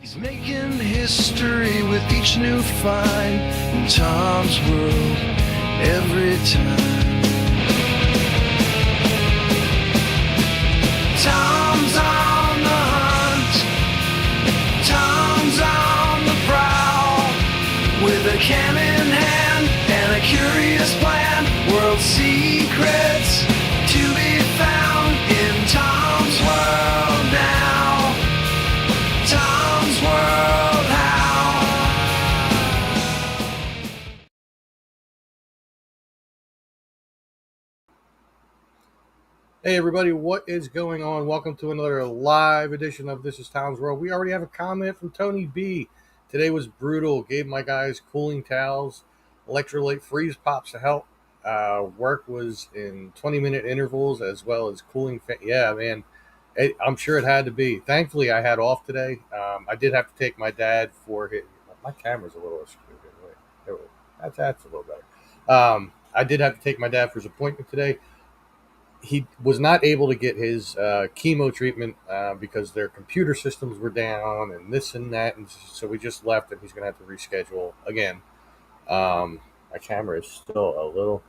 He's making history with each new find in Tom's world every time. Tom's on the hunt, Tom's on the prowl, with a can in hand and a curious plan. World secrets to be found in Tom's world now. Tom's World How. Hey everybody, what is going on? Welcome to another live edition of This is Tom's World. We already have a comment from Tony B. Today was brutal. Gave my guys cooling towels, electrolyte freeze pops to help. Work was in 20-minute intervals as well as cooling. Yeah, man, I'm sure it had to be. Thankfully, I had off today. I did have to take my dad for his. My camera's a little screwed in. Wait, there we go. That's a little better. I did have to take my dad for his appointment today. He was not able to get his chemo treatment because their computer systems were down and this and that, and so we just left, and he's going to have to reschedule again. My camera is still a little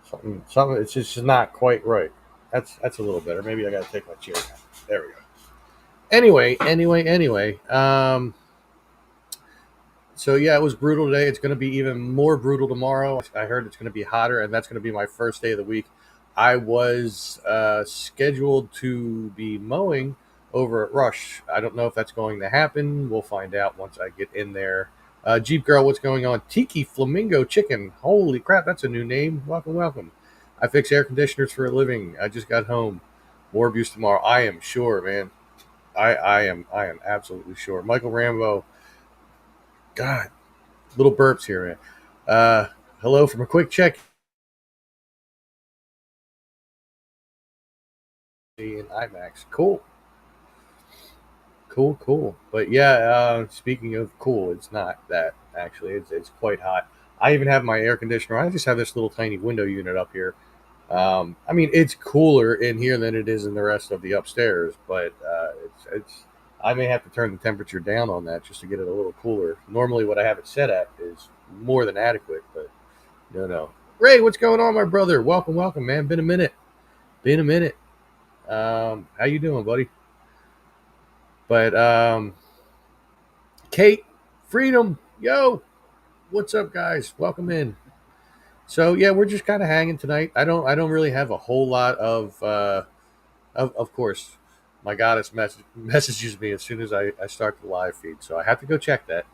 something. It's just not quite right. That's a little better. Maybe I got to take my chair down. There we go. Anyway. So yeah, it was brutal today. It's going to be even more brutal tomorrow. I heard it's going to be hotter, and that's going to be my first day of the week. I was scheduled to be mowing over at Rush. I don't know if that's going to happen. We'll find out once I get in there. Jeep Girl, what's going on? Tiki Flamingo Chicken. Holy crap, that's a new name. Welcome. I fix air conditioners for a living. I just got home. More abuse tomorrow. I am sure, man. I am absolutely sure. Michael Rambo. God, little burps here, man. Hello from a quick check in IMAX. Cool. But yeah, speaking of cool, it's not that actually. It's quite hot. I even have my air conditioner. I just have this little tiny window unit up here. I mean, it's cooler in here than it is in the rest of the upstairs, but it's. I may have to turn the temperature down on that just to get it a little cooler. Normally, what I have it set at is more than adequate, but no. Ray, what's going on, my brother? Welcome, man. Been a minute. How you doing, buddy? But Kate, Freedom, yo, what's up, guys? Welcome in. So yeah, we're just kind of hanging tonight. I don't really have a whole lot of course. My goddess messages me as soon as I start the live feed, so I have to go check that.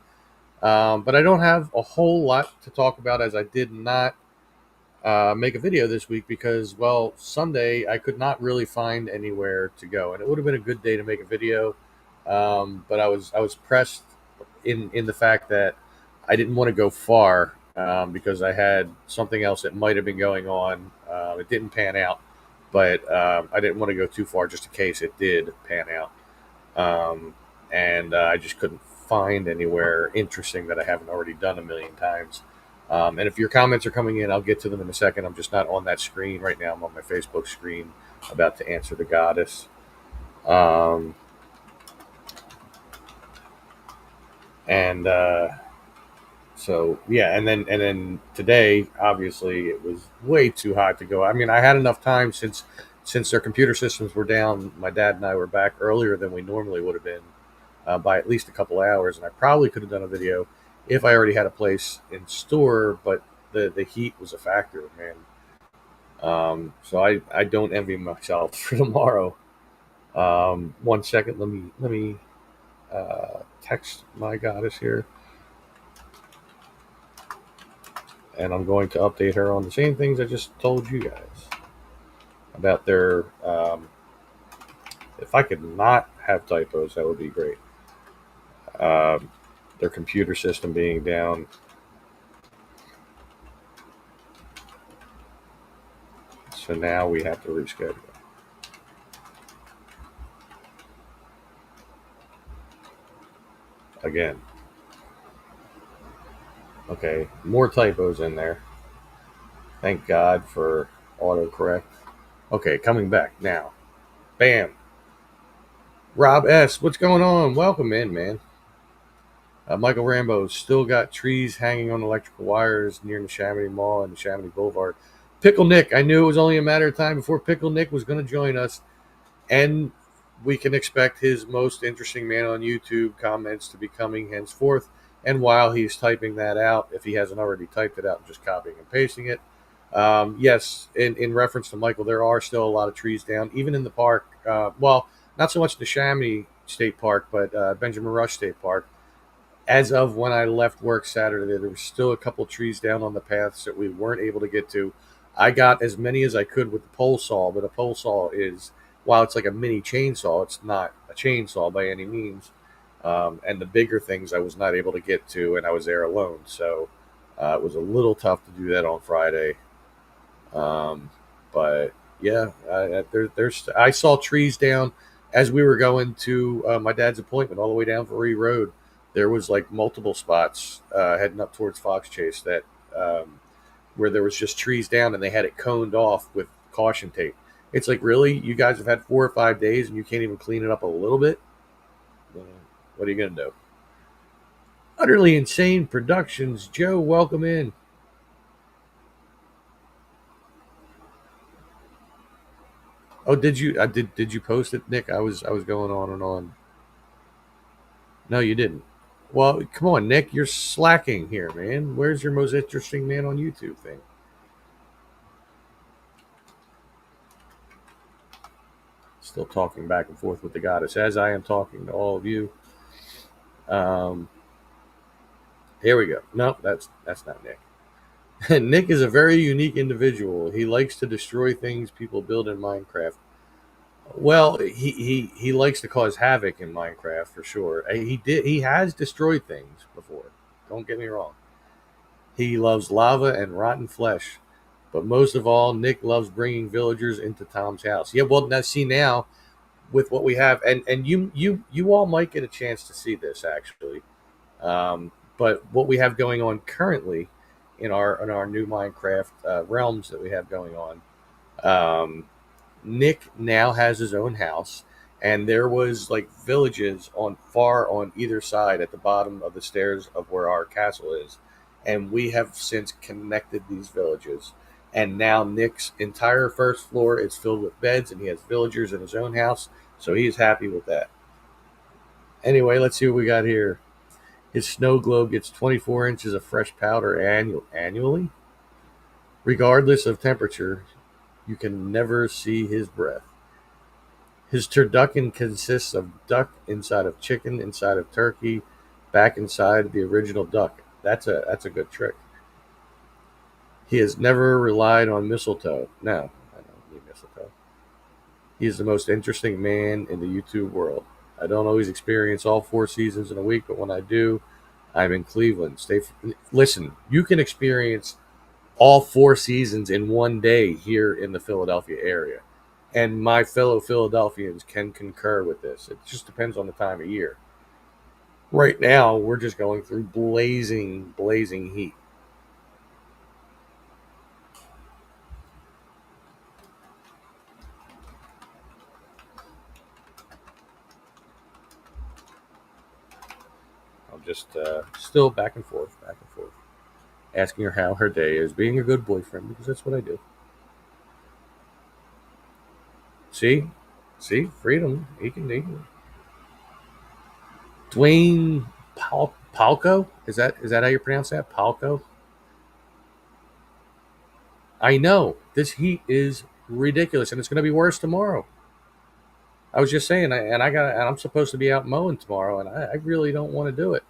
But I don't have a whole lot to talk about, as I did not make a video this week because, well, Sunday I could not really find anywhere to go, and it would have been a good day to make a video. But I was pressed in the fact that I didn't want to go far because I had something else that might have been going on. It didn't pan out, but I didn't want to go too far just in case it did pan out. And I just couldn't find anywhere interesting that I haven't already done a million times. And if your comments are coming in, I'll get to them in a second. I'm just not on that screen right now. I'm on my Facebook screen about to answer the goddess. So yeah, and then today, obviously, it was way too hot to go. I mean, I had enough time since their computer systems were down. My dad and I were back earlier than we normally would have been by at least a couple hours, and I probably could have done a video if I already had a place in store. But the heat was a factor, man. So I don't envy myself for tomorrow. 1 second, let me text my goddess here. And I'm going to update her on the same things I just told you guys about their. If I could not have typos, that would be great. Their computer system being down. So now we have to reschedule. Again. Okay, more typos in there. Thank God for autocorrect. Okay, coming back now. Bam. Rob S, what's going on? Welcome in, man. Michael Rambo still got trees hanging on electrical wires near the Chamonix Mall and the Chamonix Boulevard. Pickle Nick, I knew it was only a matter of time before Pickle Nick was going to join us, and we can expect his most interesting man on YouTube comments to be coming henceforth. And while he's typing that out, if he hasn't already typed it out, just copying and pasting it. Yes, in reference to Michael, there are still a lot of trees down, even in the park. Well, not so much the Chamonix State Park, but Benjamin Rush State Park. As of when I left work Saturday, there was still a couple trees down on the paths that we weren't able to get to. I got as many as I could with the pole saw, but a pole saw is, while it's like a mini chainsaw, it's not a chainsaw by any means. And the bigger things I was not able to get to, and I was there alone. So it was a little tough to do that on Friday. Um, but yeah, I saw trees down as we were going to my dad's appointment all the way down Furry Road. There was like multiple spots heading up towards Fox Chase that where there was just trees down and they had it coned off with caution tape. It's like, really, you guys have had 4 or 5 days and you can't even clean it up a little bit. What are you gonna do? Utterly Insane Productions, Joe, welcome in. Oh, did you? Did you post it, Nick? I was going on and on. No, you didn't. Well, come on, Nick, you're slacking here, man. Where's your most interesting man on YouTube thing? Still talking back and forth with the goddess as I am talking to all of you. Um, Here we go. No, that's not Nick. Nick is a very unique individual. He likes to destroy things people build in Minecraft. Well, he likes to cause havoc in Minecraft for sure. He has destroyed things before. Don't get me wrong. He loves lava and rotten flesh, but most of all, Nick loves bringing villagers into Tom's house. Yeah, well, now see now with what we have, and you all might get a chance to see this actually. But what we have going on currently in our new Minecraft realms that we have going on. Um, Nick now has his own house, and there was like villages on far on either side at the bottom of the stairs of where our castle is, and we have since connected these villages. And now Nick's entire first floor is filled with beds, and he has villagers in his own house, so he's happy with that. Anyway, let's see what we got here. His snow globe gets 24 inches of fresh powder annually, regardless of temperature. You can never see his breath. His turducken consists of duck inside of chicken inside of turkey, back inside the original duck. That's a good trick. He has never relied on mistletoe. No, I don't need mistletoe. He is the most interesting man in the YouTube world. I don't always experience all 4 seasons in a week, but when I do, I'm in Cleveland. Listen, you can experience all 4 seasons in one day here in the Philadelphia area. And my fellow Philadelphians can concur with this. It just depends on the time of year. Right now, we're just going through blazing, blazing heat. I'm just still back and forth, asking her how her day is, being a good boyfriend because that's what I do. See, see, freedom. He can. Dwayne Palco. Is that how you pronounce that? Palco. I know this heat is ridiculous, and it's going to be worse tomorrow. I was just saying, and I'm supposed to be out mowing tomorrow, and I really don't want to do it.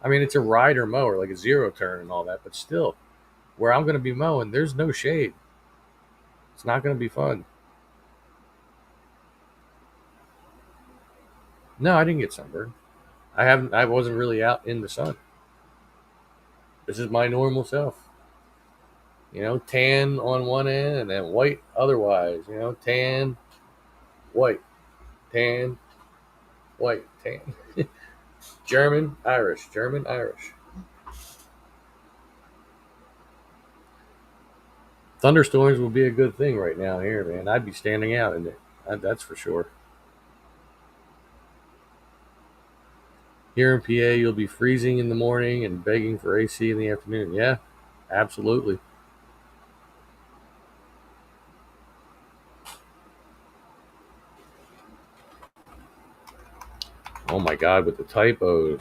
I mean, it's a rider mower, like a zero turn and all that, but still, where I'm going to be mowing, there's no shade. It's not going to be fun. No, I didn't get sunburned. I haven't. I wasn't really out in the sun. This is my normal self. Tan on one end and then white otherwise. Tan, white, tan, white, tan. German, Irish, German, Irish. Thunderstorms would be a good thing right now here, man. I'd be standing out in it. That's for sure. Here in PA, you'll be freezing in the morning and begging for AC in the afternoon. Yeah, absolutely. Oh my God, with the typos.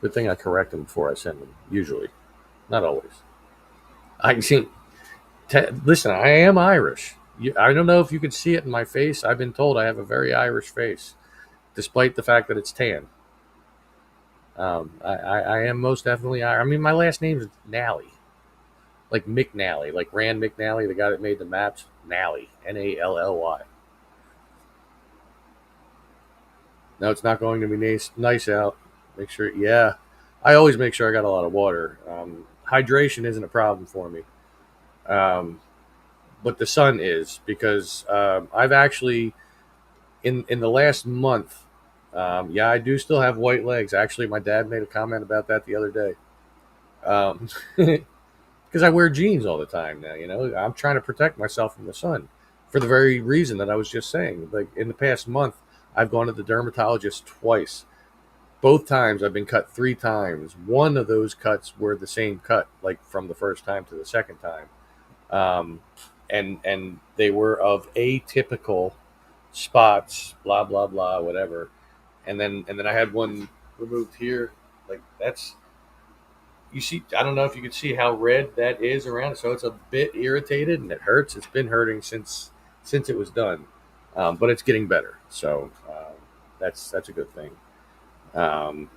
Good thing I correct them before I send them. Usually, not always. I see. Listen, I am Irish. I don't know if you can see it in my face. I've been told I have a very Irish face, despite the fact that it's tan. I am most definitely Irish. I mean, my last name is Nally, like McNally, like Rand McNally, the guy that made the maps. Nally, Nally. No, it's not going to be nice out. Make sure, yeah. I always make sure I got a lot of water. Hydration isn't a problem for me. Um, but the sun is because I've actually in the last month. Yeah, I do still have white legs. Actually, my dad made a comment about that the other day. Because I wear jeans all the time now. I'm trying to protect myself from the sun for the very reason that I was just saying. Like in the past month, I've gone to the dermatologist twice. Both times I've been cut 3 times. One of those cuts were the same cut, like from the first time to the second time. Um, and they were of atypical spots, blah blah blah, whatever. And then I had one removed here. Like that's you see. I don't know if you can see how red that is around. So it's a bit irritated and it hurts. It's been hurting since it was done, but it's getting better. So that's a good thing. Um,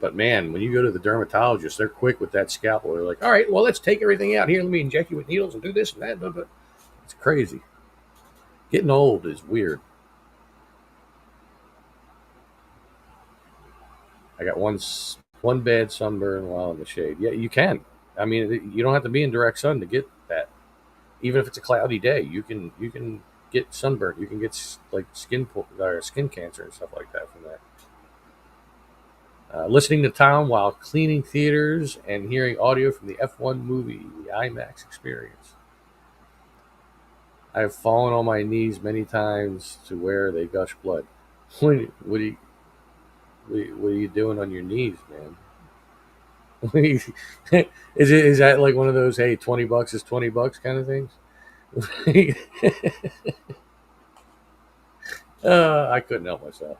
but man, when you go to the dermatologist, they're quick with that scalpel. They're like, "All right, well, let's take everything out here. Let me inject you with needles and do this and that." But it's crazy. Getting old is weird. I got one bad sunburn while in the shade. Yeah, you can. I mean, you don't have to be in direct sun to get that. Even if it's a cloudy day, you can get sunburn. You can get like or skin cancer and stuff like that from that. Listening to Tom while cleaning theaters and hearing audio from the F1 movie, the IMAX experience. I have fallen on my knees many times to where they gush blood. What are you, what are you doing on your knees, man? Is that like one of those hey $20 is $20 kind of things? I couldn't help myself.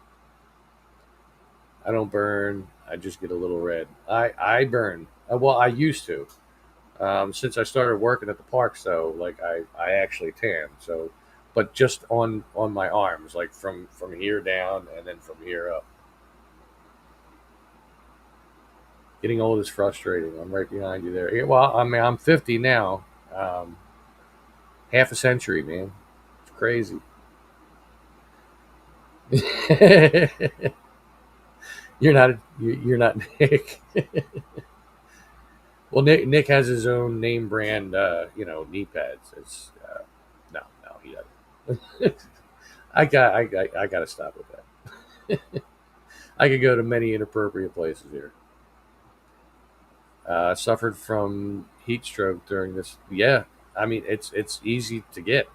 I don't burn. I just get a little red. I burn. Well, I used to. Since I started working at the parks, though, like I actually tan. So, but just on my arms, like from here down and then from here up. Getting old is frustrating. I'm right behind you there. Yeah, well, I mean, I'm 50 now. Um, Half a century, man. It's crazy. You're not Nick. Well, Nick has his own name brand, knee pads. It's no, he doesn't. I got to stop with that. I could go to many inappropriate places here. Suffered from heat stroke during this. Yeah, I mean it's easy to get,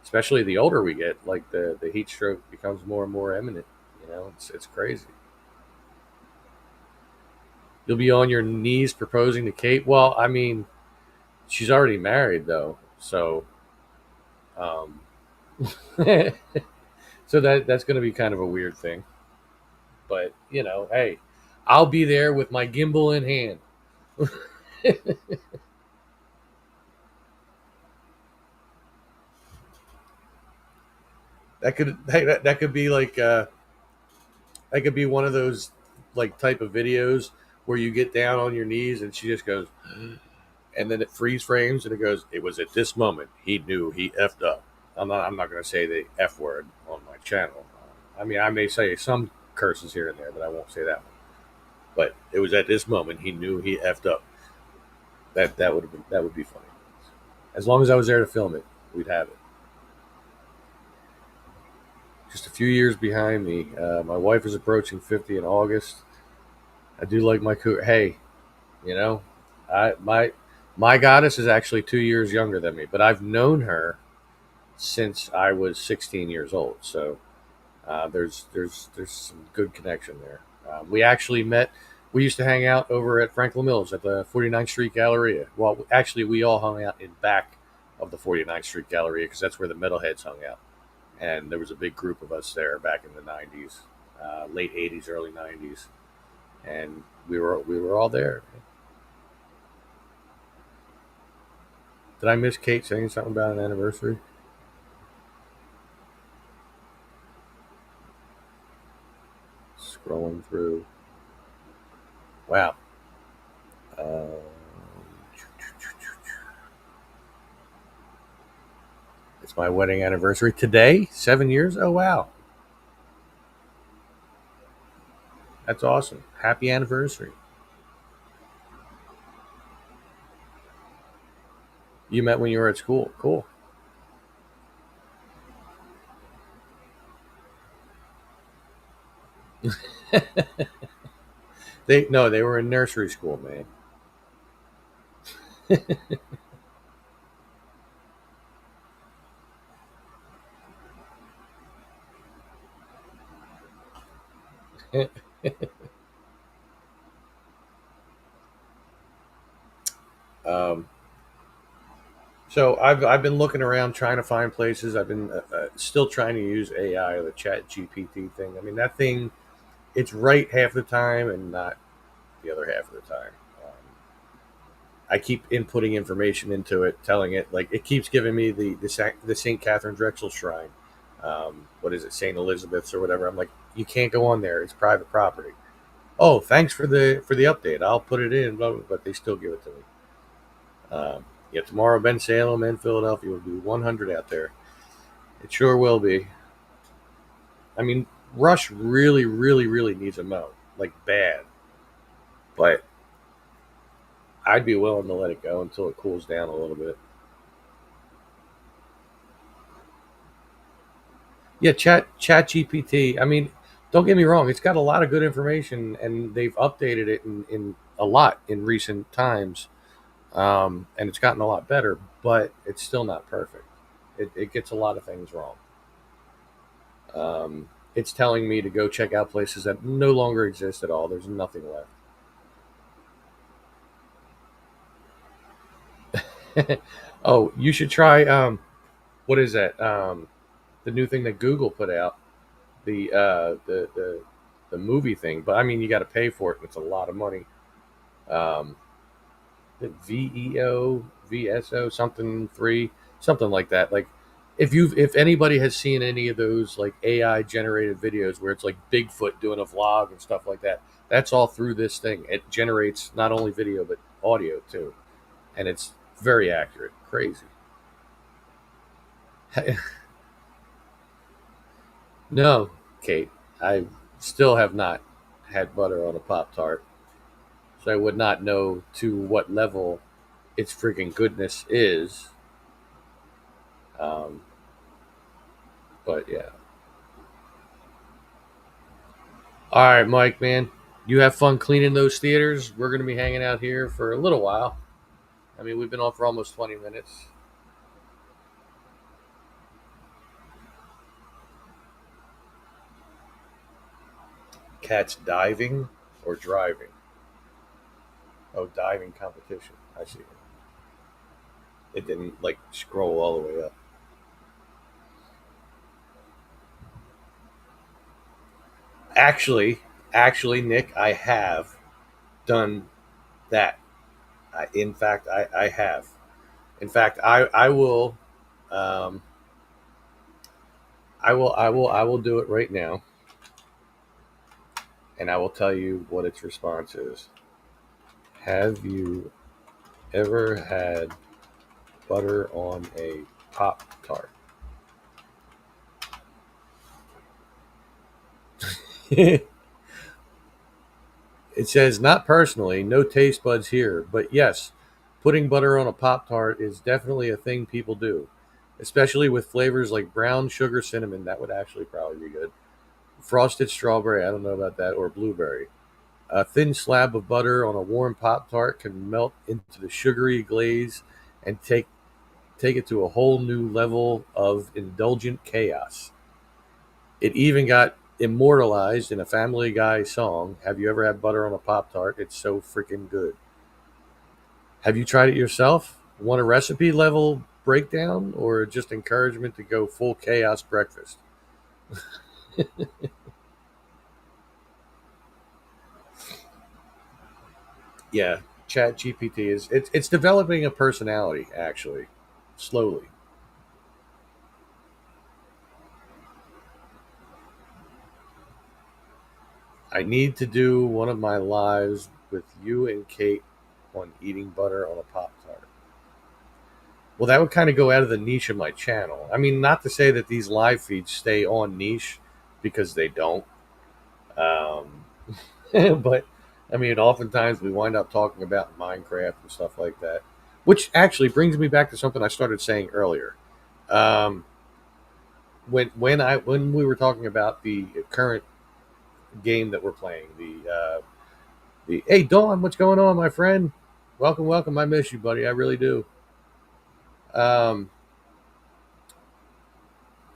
especially the older we get. Like the heat stroke becomes more and more imminent. It's crazy. You'll be on your knees proposing to Kate. Well, I mean, she's already married though, so um, so that's going to be kind of a weird thing. But hey, I'll be there with my gimbal in hand. That could be like that could be one of those like type of videos where you get down on your knees and she just goes, and then it freeze frames and it goes. It was at this moment he knew he effed up. I'm not going to say the f word on my channel. I mean, I may say some curses here and there, but I won't say that one. But it was at this moment he knew he effed up. That would be funny. As long as I was there to film it, we'd have it. Just a few years behind me. My wife is approaching 50 in August. I do like my cougar. Hey, you know, I my goddess is actually 2 years younger than me, but I've known her since I was 16 years old. So There's some good connection there. We actually met. We used to hang out over at Franklin Mills at the 49th Street Galleria. Well, actually, we all hung out in back of the 49th Street Galleria because that's where the metalheads hung out. And there was a big group of us there back in the 90s, late 80s, early 90s, and we were all there. Did I miss Kate saying something about an anniversary? Scrolling through. Wow. Um, it's my wedding anniversary today. 7 years. Oh wow, that's awesome. Happy anniversary. You met when you were at school. Cool. They no, they were in nursery school, man. um, so I've been looking around trying to find places. I've been still trying to use AI, the Chat GPT thing. I mean, that thing, it's right half the time and not the other half of the time. I keep inputting information into it, telling it like it keeps giving me the St. Catherine Drexel Shrine. What is it, St. Elizabeth's or whatever? I'm like, you can't go on there; it's private property. Oh, thanks for the update. I'll put it in, blah, blah, but they still give it to me. Yeah, tomorrow Ben Salem and Philadelphia will be 100 out there. It sure will be. I mean, Rush really, really, really needs a mow, like bad. But I'd be willing to let it go until it cools down a little bit. Yeah, Chat GPT. I mean, don't get me wrong; it's got a lot of good information, and they've updated it in a lot in recent times, and it's gotten a lot better. But it's still not perfect. It gets a lot of things wrong. It's telling me to go check out places that no longer exist at all. There's nothing left. Oh, you should try. What is that? The new thing that Google put out, the movie thing. But I mean, you got to pay for it. And it's a lot of money. Um, the VEO something 3, something like that. Like if anybody has seen any of those like AI generated videos where it's like Bigfoot doing a vlog and stuff like that, that's all through this thing. It generates not only video but audio too, and it's very accurate. Crazy. No, Kate, I still have not had butter on a Pop Tart, so I would not know to what level its freaking goodness is. Um, but yeah. All right, Mike, man, you have fun cleaning those theaters. We're going to be hanging out here for a little while. I mean, we've been on for almost 20 minutes. Cats diving or driving? Oh, diving competition. I see. It didn't like scroll all the way up. Actually, actually, Nick, I have done that. In fact, I have. In fact, I will, um, I will do it right now, and I will tell you what its response is. Have you ever had butter on a Pop Tart? It says, not personally, no taste buds here, but yes, putting butter on a Pop Tart is definitely a thing people do, especially with flavors like brown sugar cinnamon. That would actually probably be good. Frosted strawberry, I don't know about that, or blueberry. A thin slab of butter on a warm Pop Tart can melt into the sugary glaze and take it to a whole new level of indulgent chaos. It even got immortalized in a Family Guy song. Have you ever had butter on a Pop Tart? It's so freaking good. Have you tried it yourself? Want a recipe level breakdown or just encouragement to go full chaos breakfast? Yeah, Chat GPT is it's developing a personality actually, slowly. I need to do one of my lives with you and Kate on eating butter on a Pop Tart. Well, that would kind of go out of the niche of my channel. I mean, not to say that these live feeds stay on niche because they don't. Um, but I mean, oftentimes we wind up talking about Minecraft and stuff like that, which actually brings me back to something I started saying earlier. Um, when we were talking about the current game that we're playing, the hey Dawn, what's going on, my friend? Welcome, welcome. I miss you, buddy. I really do. Um,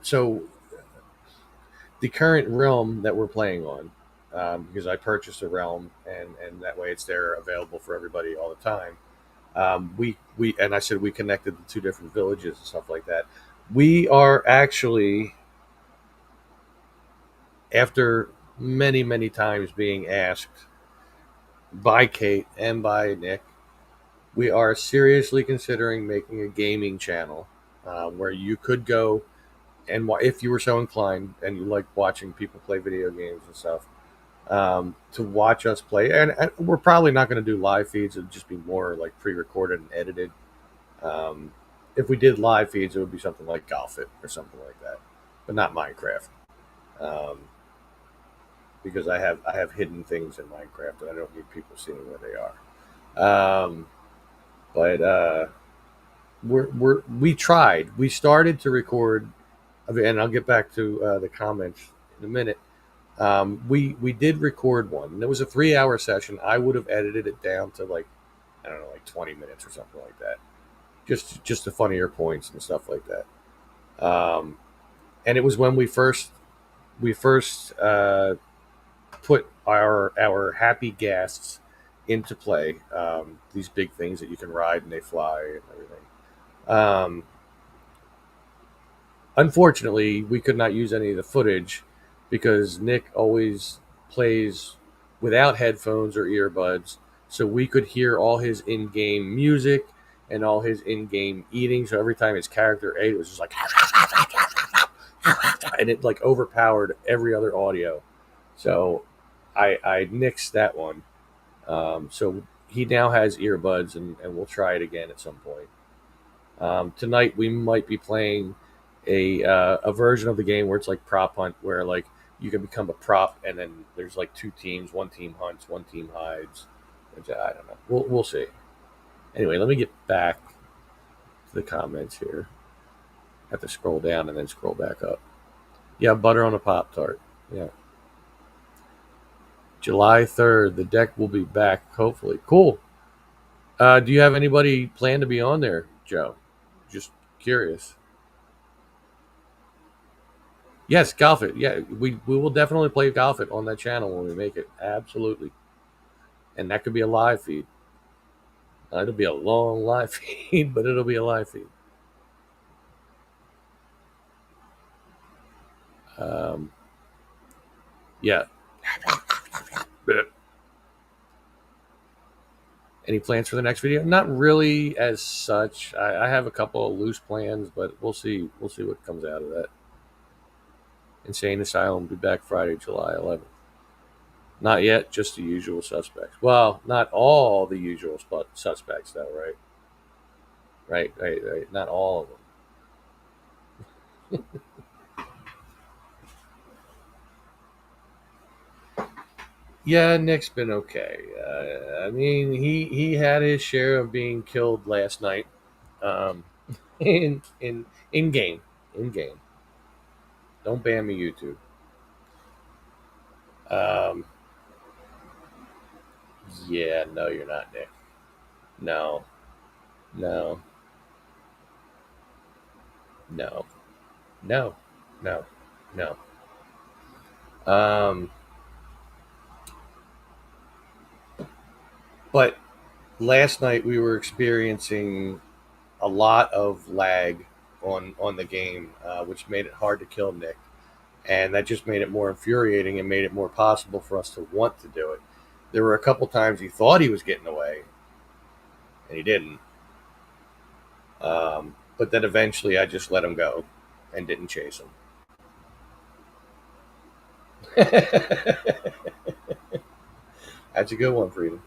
so the current realm that we're playing on, because I purchased a realm and that way it's there available for everybody all the time. We and I said we connected the two different villages and stuff like that. We are actually, after many times being asked by Kate and by Nick, we are seriously considering making a gaming channel where you could go and if you were so inclined and you like watching people play video games and stuff, to watch us play. And we're probably not going to do live feeds; it'll just be more like pre-recorded and edited. Um, if we did live feeds, it would be something like Golf It or something like that, but not Minecraft, um, because I have hidden things in Minecraft and I don't need people seeing where they are. But we tried. We started to record, and I'll get back to the comments in a minute. We did record one, and it was a 3 hour session. I would have edited it down to like, I don't know, like 20 minutes or something like that. Just the funnier points and stuff like that. Um, and it was when we first put our happy guests into play. These big things that you can ride and they fly and everything. Um, Unfortunately, we could not use any of the footage because Nick always plays without headphones or earbuds, so we could hear all his in-game music and all his in-game eating. So every time his character ate, it was just like, and it like overpowered every other audio. So I nixed that one. So he now has earbuds, and we'll try it again at some point. Tonight we might be playing a version of the game where it's like prop hunt, where like you can become a prop, and then there's like two teams. One team hunts, one team hides. Which I don't know. We'll see. Anyway, let me get back to the comments here. I have to scroll down and then scroll back up. Yeah, butter on a Pop Tart. Yeah, July 3rd. The deck will be back. Hopefully, cool. Do you have anybody plan to be on there, Joe? Just curious. Yes, golf it. Yeah, we will definitely play golf it on that channel when we make it. Absolutely, and that could be a live feed. It'll be a long live feed, but it'll be a live feed. Um, yeah. Any plans for the next video? Not really, as such. I have a couple of loose plans, but we'll see. We'll see what comes out of that. Insane Asylum will be back Friday, July 11th. Not yet, just the usual suspects. Well, not all the usual suspects, though, right? Right. Not all of them. Yeah, Nick's been okay. I mean, he had his share of being killed last night, um, in game, in game. Don't ban me, YouTube. Um, yeah, no, you're not, Nick. No, no, no, no, no, no. Um, but last night we were experiencing a lot of lag on the game, which made it hard to kill Nick, and that just made it more infuriating and made it more possible for us to want to do it. There were a couple times he thought he was getting away, and he didn't. But then eventually, I just let him go and didn't chase him. That's a good one, Freedom.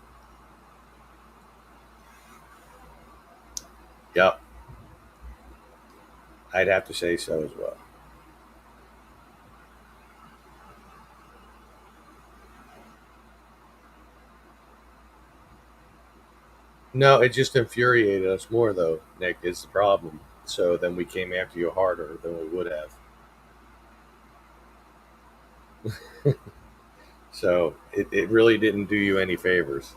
Yep, I'd have to say so as well. No, it just infuriated us more, though, Nick, is the problem. So then we came after you harder than we would have. So it really didn't do you any favors.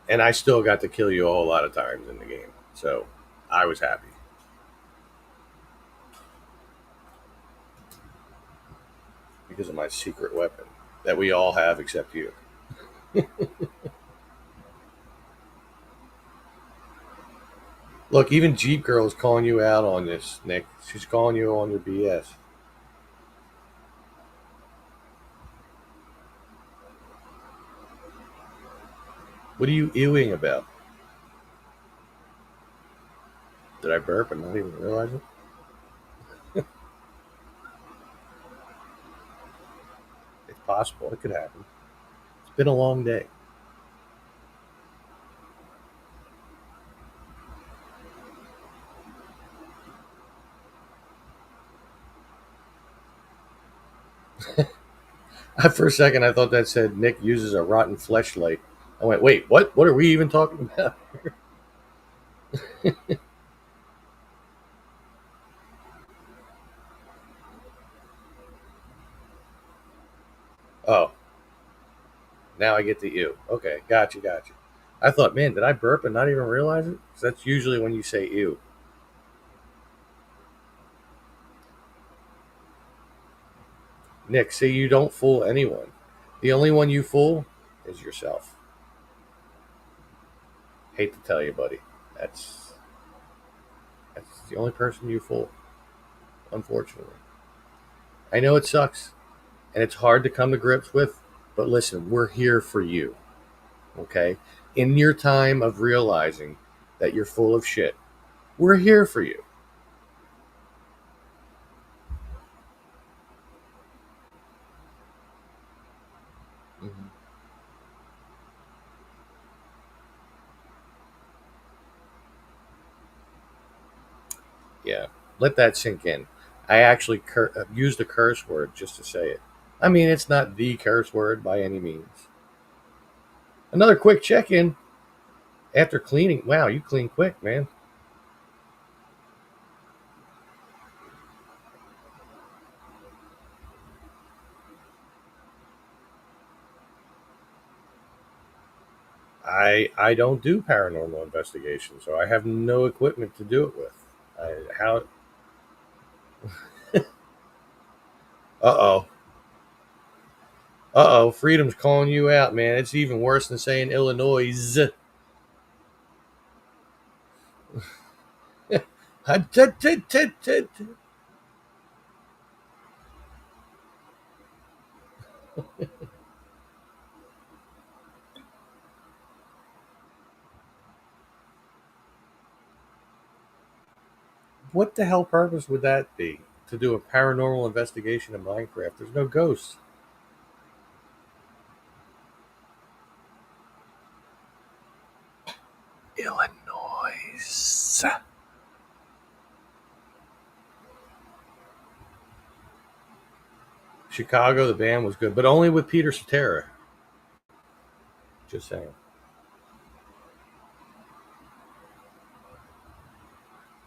And I still got to kill you a whole lot of times in the game. So I was happy because of my secret weapon that we all have except you. Look, even Jeep Girl's calling you out on this, Nick. She's calling you on your BS. What are you ewing about? Did I burp and not even realize it? It's possible. It could happen. It's been a long day. For a second, I thought that said Nick uses a rotten fleshlight. I went, wait, what? What are we even talking about? Oh, now I get the ew. Okay, gotcha, gotcha. I thought, man, did I burp and not even realize it? 'Cause that's usually when you say ew. Nick, see, you don't fool anyone. The only one you fool is yourself. Hate to tell you, buddy. That's that's the only person you fool, unfortunately. I know it sucks and it's hard to come to grips with, but listen, we're here for you. Okay? In your time of realizing that you're full of shit, we're here for you. Mhm. Yeah. Let that sink in. I actually used a curse word just to say it. I mean, it's not the curse word by any means. Another quick check in after cleaning. Wow, you clean quick, man. I don't do paranormal investigation, so I have no equipment to do it with. How? Uh oh. Uh oh. Freedom's calling you out, man. It's even worse than saying Illinois. What the hell purpose would that be? To do a paranormal investigation in Minecraft? There's no ghosts. Illinois. Chicago, the band was good, but only with Peter Cetera. Just saying.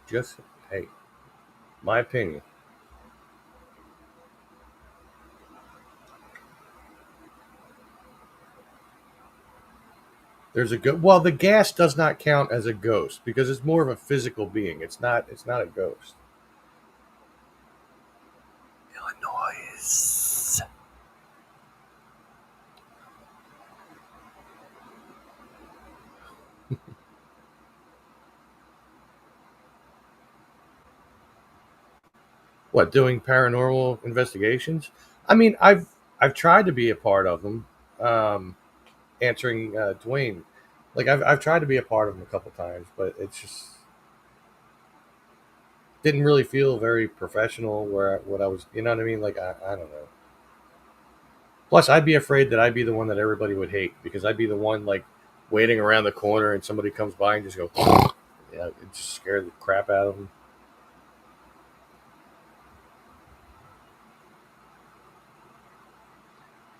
Just hey, my opinion. There's a good. Well, the gas does not count as a ghost because it's more of a physical being. It's not. It's not a ghost. noise. What, doing paranormal investigations? I mean, I've tried to be a part of them. Um, Answering Dwayne, like I've tried to be a part of them a couple times, but it's just didn't really feel very professional. What I was, you know what I mean? Like I don't know. Plus, I'd be afraid that I'd be the one that everybody would hate because I'd be the one like waiting around the corner and somebody comes by and just go, yeah, it just scared the crap out of them.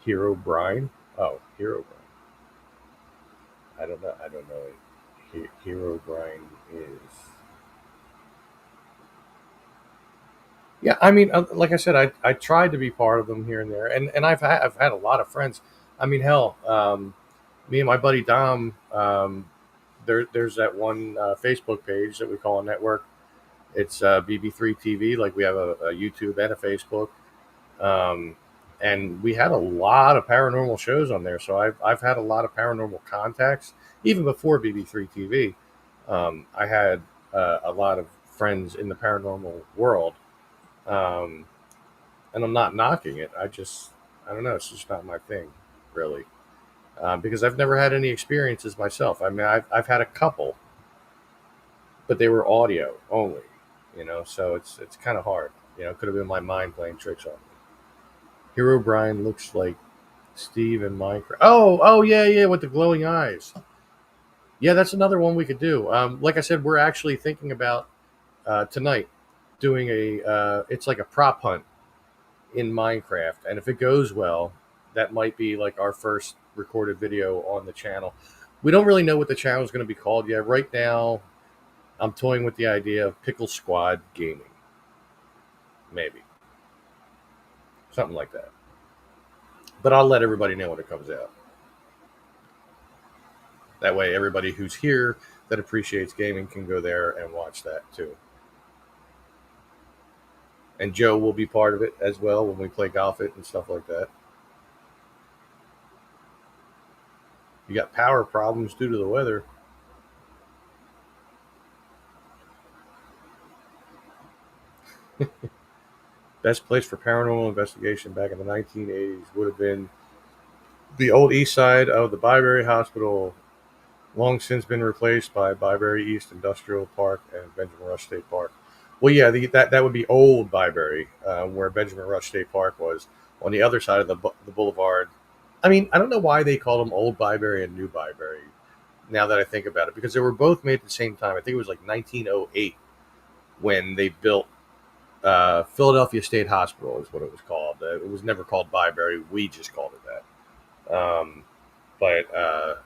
Hero Brian, oh, Hero Brian. I don't know. I don't know. Hero Brian is. Yeah, I mean, like I said, I tried to be part of them here and there, and I've had a lot of friends. I mean, hell, me and my buddy Dom, there's that one Facebook page that we call a network. It's BB3 TV. Like we have a YouTube and a Facebook, um, and we had a lot of paranormal shows on there. So I've had a lot of paranormal contacts even before BB3 TV. I had a lot of friends in the paranormal world, um, and I'm not knocking it. I don't know. It's just not my thing, really, because I've never had any experiences myself. I mean, I've had a couple, but they were audio only, so it's kind of hard. It could have been my mind playing tricks on me. Hero Brian looks like Steve in Minecraft. Oh yeah, yeah, with the glowing eyes. Yeah, that's another one we could do. Like I said, we're actually thinking about tonight doing it's like a prop hunt in Minecraft, and if it goes well, that might be like our first recorded video on the channel. We don't really know what the channel is going to be called yet. Right now, I'm toying with the idea of Pickle Squad Gaming, maybe something like that. But I'll let everybody know when it comes out. That way, everybody who's here that appreciates gaming can go there and watch that too. And Joe will be part of it as well when we play golf it and stuff like that. You got power problems due to the weather. Best place for paranormal investigation back in the 1980s would have been the old east side of the Byberry Hospital, long since been replaced by Byberry East Industrial Park and Benjamin Rush State Park. Well, yeah, that would be old Byberry, where Benjamin Rush State Park was on the other side of the boulevard. I mean, I don't know why they called them Old Byberry and New Byberry. Now that I think about it, because they were both made at the same time. I think it was like 1908 when they built Philadelphia State Hospital is what it was called. It was never called Byberry. We just called it that. But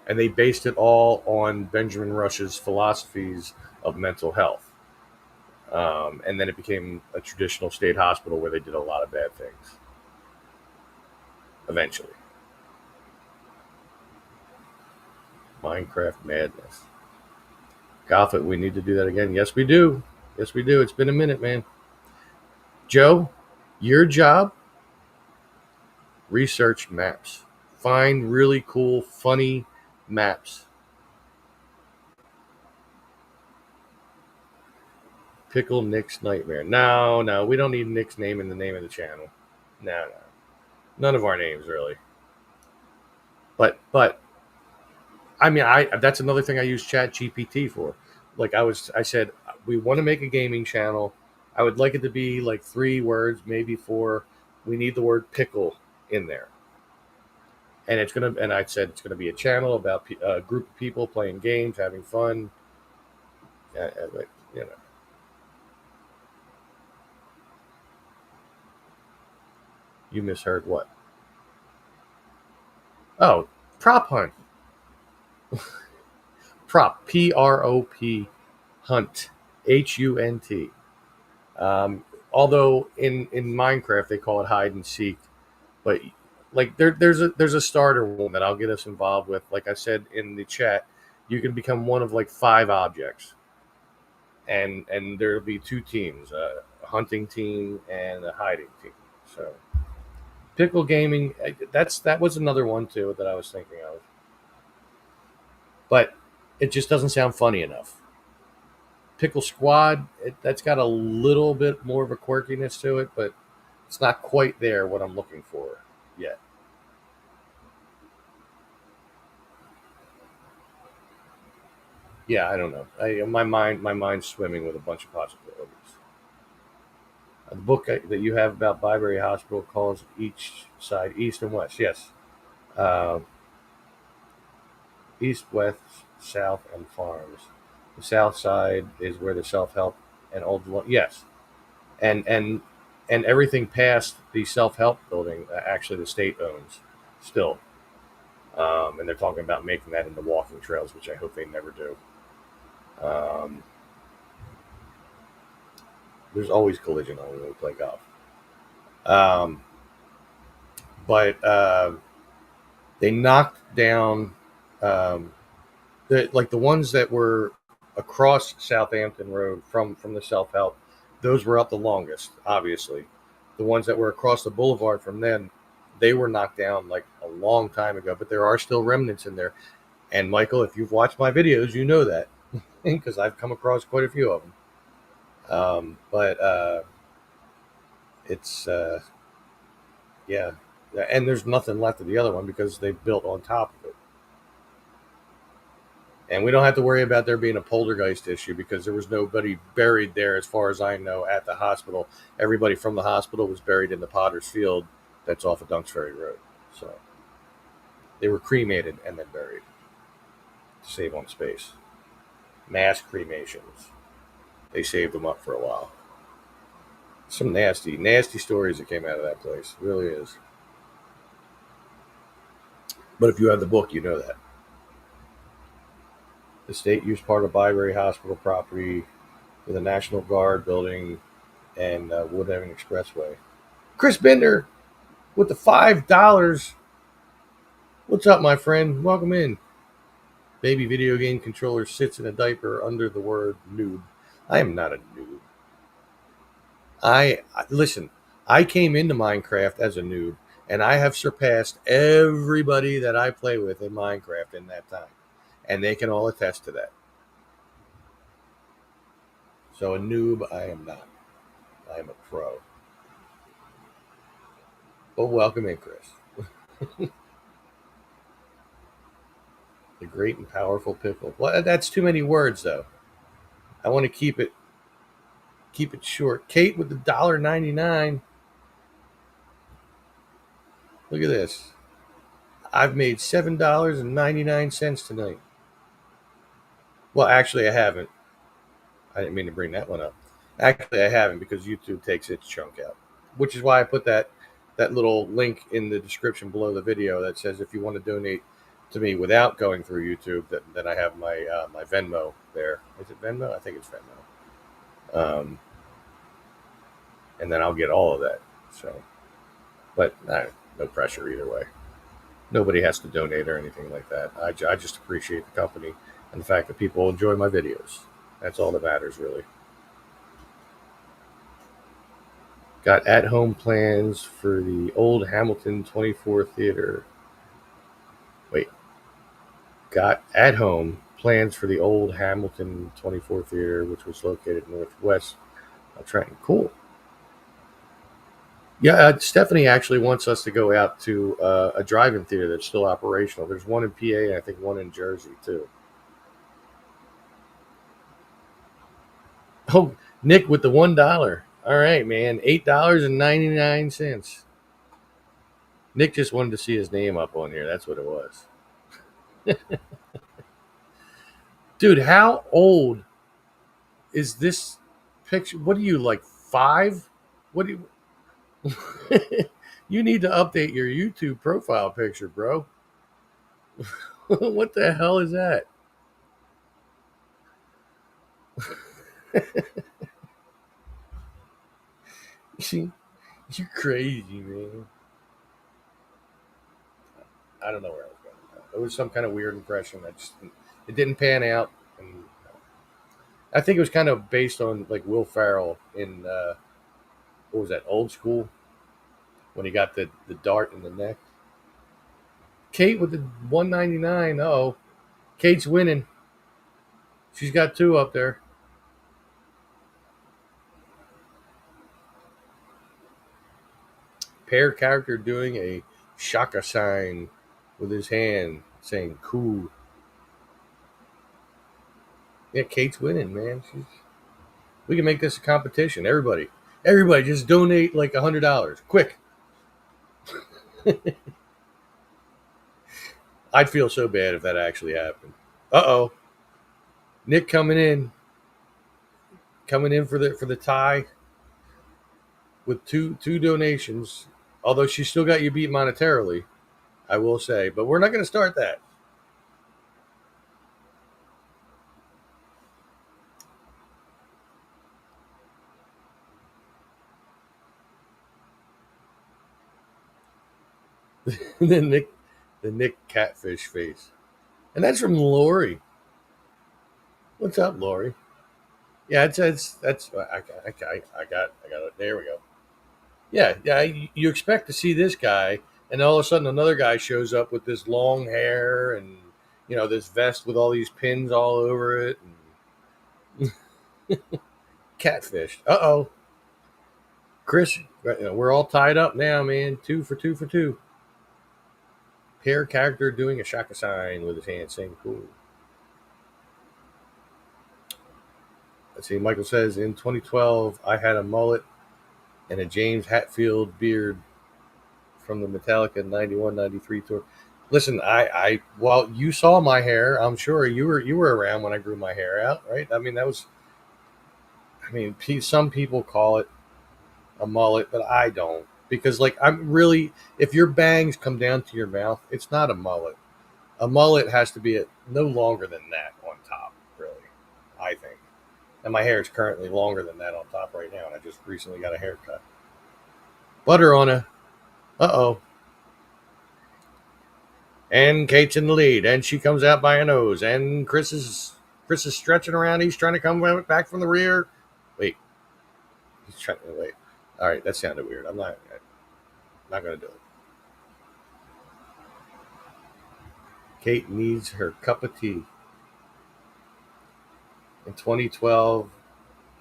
and they based it all on Benjamin Rush's philosophies of mental health. And then it became a traditional state hospital where they did a lot of bad things. Eventually, Minecraft madness. Goffet, we need to do that again. Yes, we do. Yes, we do. It's been a minute, man. Joe, your job: research maps, find really cool, funny maps. Pickle Nick's Nightmare. No, no, we don't need Nick's name in the name of the channel. No, no, none of our names really. But I mean, that's another thing I use Chat GPT for. Like I said, we want to make a gaming channel. I would like it to be like 3 words, maybe 4. We need the word pickle in there, and I said it's gonna be a channel about a group of people playing games, having fun. You know, you misheard what? Oh, prop hunt. Prop hunt HUNT. Although in Minecraft they call it hide and seek, but like there's a starter one that I'll get us involved with. Like I said in the chat, you can become one of like 5 objects, and there'll be two teams, a hunting team and a hiding team. So pickle gaming, that was another one too that I was thinking of, but it just doesn't sound funny enough. Pickle Squad, that's got a little bit more of a quirkiness to it, but it's not quite there what I'm looking for yet. Yeah, I don't know. My mind's swimming with a bunch of possibilities. The book that you have about Byberry Hospital calls each side east and west. Yes, uh, east, west, south, and farms. The south side is where the self help and old one. Yes, and and and everything past the self help building, actually the state owns still. And they're talking about making that into walking trails, which I hope they never do. Um, there's always collision on when we play golf. Um, but they knocked down um, the ones that were across Southampton Road from the self help. Those were up the longest, obviously. The ones that were across the boulevard from them, they were knocked down like a long time ago. But there are still remnants in there. And Michael, if you've watched my videos, you know that because I've come across quite a few of them. But it's yeah, and there's nothing left of the other one because they built on top of it. And we don't have to worry about there being a poltergeist issue because there was nobody buried there, as far as I know, at the hospital. Everybody from the hospital was buried in the Potter's Field that's off of Dunks Ferry Road. So they were cremated and then buried to save on space. Mass cremations. They saved them up for a while. Some nasty, nasty stories that came out of that place. It really is. But if you have the book, you know that. The state used part of Byberry Hospital property for the National Guard building and Woodhaven Expressway. Chris Bender with the $5. What's up, my friend? Welcome in. Baby video game controller sits in a diaper under the word noob. I am not a noob. Listen. I came into Minecraft as a noob, and I have surpassed everybody that I play with in Minecraft in that time, and they can all attest to that. So a noob, I am not. I am a pro. But welcome in, Chris. The great and powerful pickle. Well, that's too many words, though. I want to keep it short. Kate with the $1.99. Look at this. I've made $7.99 tonight. Well, actually, I haven't. I didn't mean to bring that one up. Actually, I haven't because YouTube takes its chunk out, which is why I put that little link in the description below the video that says if you want to donate to me without going through YouTube, then I have my Venmo there. Is it Venmo? I think it's Venmo. And then I'll get all of that. So, but no pressure either way. Nobody has to donate or anything like that. I just appreciate the company and the fact that people enjoy my videos. That's all that matters, really. Got at-home plans for the old Hamilton 24 Theater. Wait. Got at-home plans for the old Hamilton 24 Theater, which was located northwest of Trenton. Cool. Yeah, Stephanie actually wants us to go out to a drive-in theater that's still operational. There's one in PA and I think one in Jersey, too. Oh, Nick with the $1. All right, man. $8.99. Nick just wanted to see his name up on here. That's what it was. Dude, how old is this picture? What are you, like 5? What do you. You need to update your YouTube profile picture, bro. What the hell is that? You're crazy, man. I don't know where I was going. It was some kind of weird impression that just it didn't pan out. And I think it was kind of based on like Will Ferrell in what was that, Old School, when he got the dart in the neck. Kate with the 199. Oh, Kate's winning. She's got two up there. Pair character doing a shaka sign with his hand saying cool. Yeah, Kate's winning, man. We can make this a competition. Everybody just donate like $100. Quick. I'd feel so bad if that actually happened. Uh-oh. Nick coming in for the tie with two donations. Although she still got you beat monetarily, I will say, but we're not going to start that. the Nick catfish face, and that's from Lori. What's up, Lori? Yeah, that's I got it. There we go. Yeah. You expect to see this guy, and all of a sudden another guy shows up with this long hair and this vest with all these pins all over it. And catfished. Uh-oh. Chris, we're all tied up now, man. 2 for 2 for 2. Pair character doing a shaka sign with his hand saying cool. Let's see. Michael says in 2012, I had a mullet and a James Hetfield beard from the Metallica 91-93 tour. Listen, while you saw my hair, I'm sure you were around when I grew my hair out, right? I mean, some people call it a mullet, but I don't, because like I'm really, if your bangs come down to your mouth, it's not a mullet. A mullet has to be no longer than that on top, really, I think. And my hair is currently longer than that on top right now, and I just recently got a haircut. Butter on a, uh-oh. And Kate's in the lead, and she comes out by a nose, and Chris is stretching around. He's trying to come back from the rear. Wait, he's trying to wait. All right, that sounded weird. I'm not going to do it. Kate needs her cup of tea. In 2012,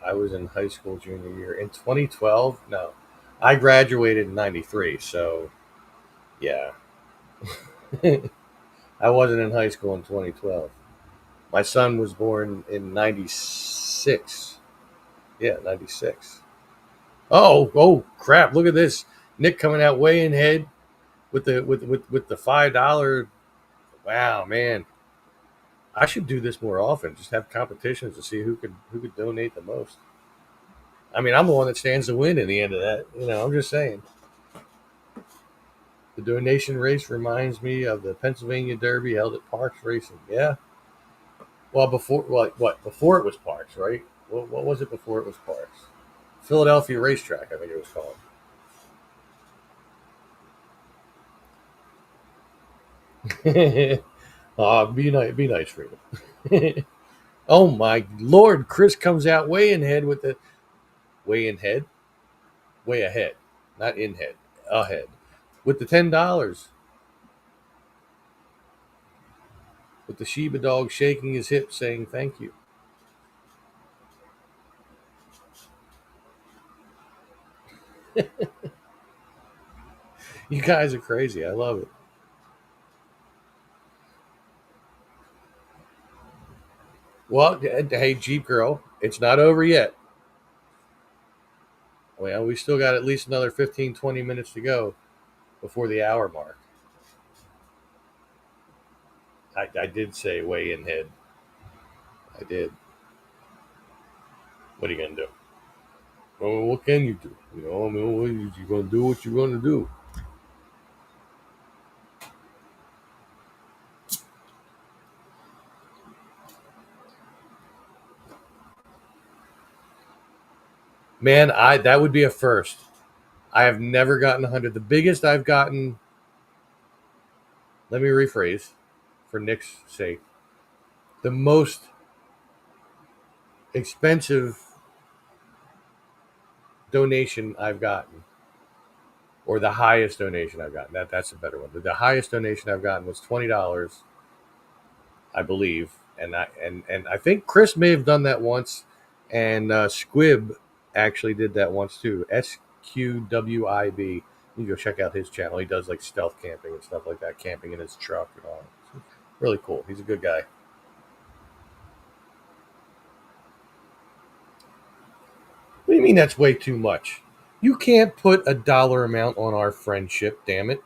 I was in high school junior year. In 2012, no, I graduated in '93. So, yeah, I wasn't in high school in 2012. My son was born in '96. Yeah, '96. Oh, crap! Look at this. Nick coming out way in head with the $5. Wow, man. I should do this more often. Just have competitions to see who could donate the most. I mean, I'm the one that stands to win in the end of that. I'm just saying. The donation race reminds me of the Pennsylvania Derby held at Parks Racing. Yeah. Well, before it was Parks, right? What was it before it was Parks? Philadelphia Racetrack, I think it was called. Be nice, Freedom. Oh my Lord! Chris comes out way in head with the way in head, way ahead, not in head, ahead, with the $10. With the Shiba dog shaking his hips, saying thank you. You guys are crazy. I love it. Well, hey, Jeep Girl, it's not over yet. Well, we still got at least another 15, 20 minutes to go before the hour mark. I did say way in head. I did. What are you going to do? Well, what can you do? You're going to do what you're going to do. Man, that would be a first. I have never gotten 100. The biggest I've gotten, let me rephrase for Nick's sake, the most expensive donation I've gotten, or the highest donation I've gotten. That's a better one. The highest donation I've gotten was $20, I believe, and I think Chris may have done that once, and Squib actually did that once too. SQWIB. You can go check out his channel. He does like stealth camping and stuff like that, camping in his truck and all. Really cool. He's a good guy. What do you mean that's way too much? You can't put a dollar amount on our friendship, damn it.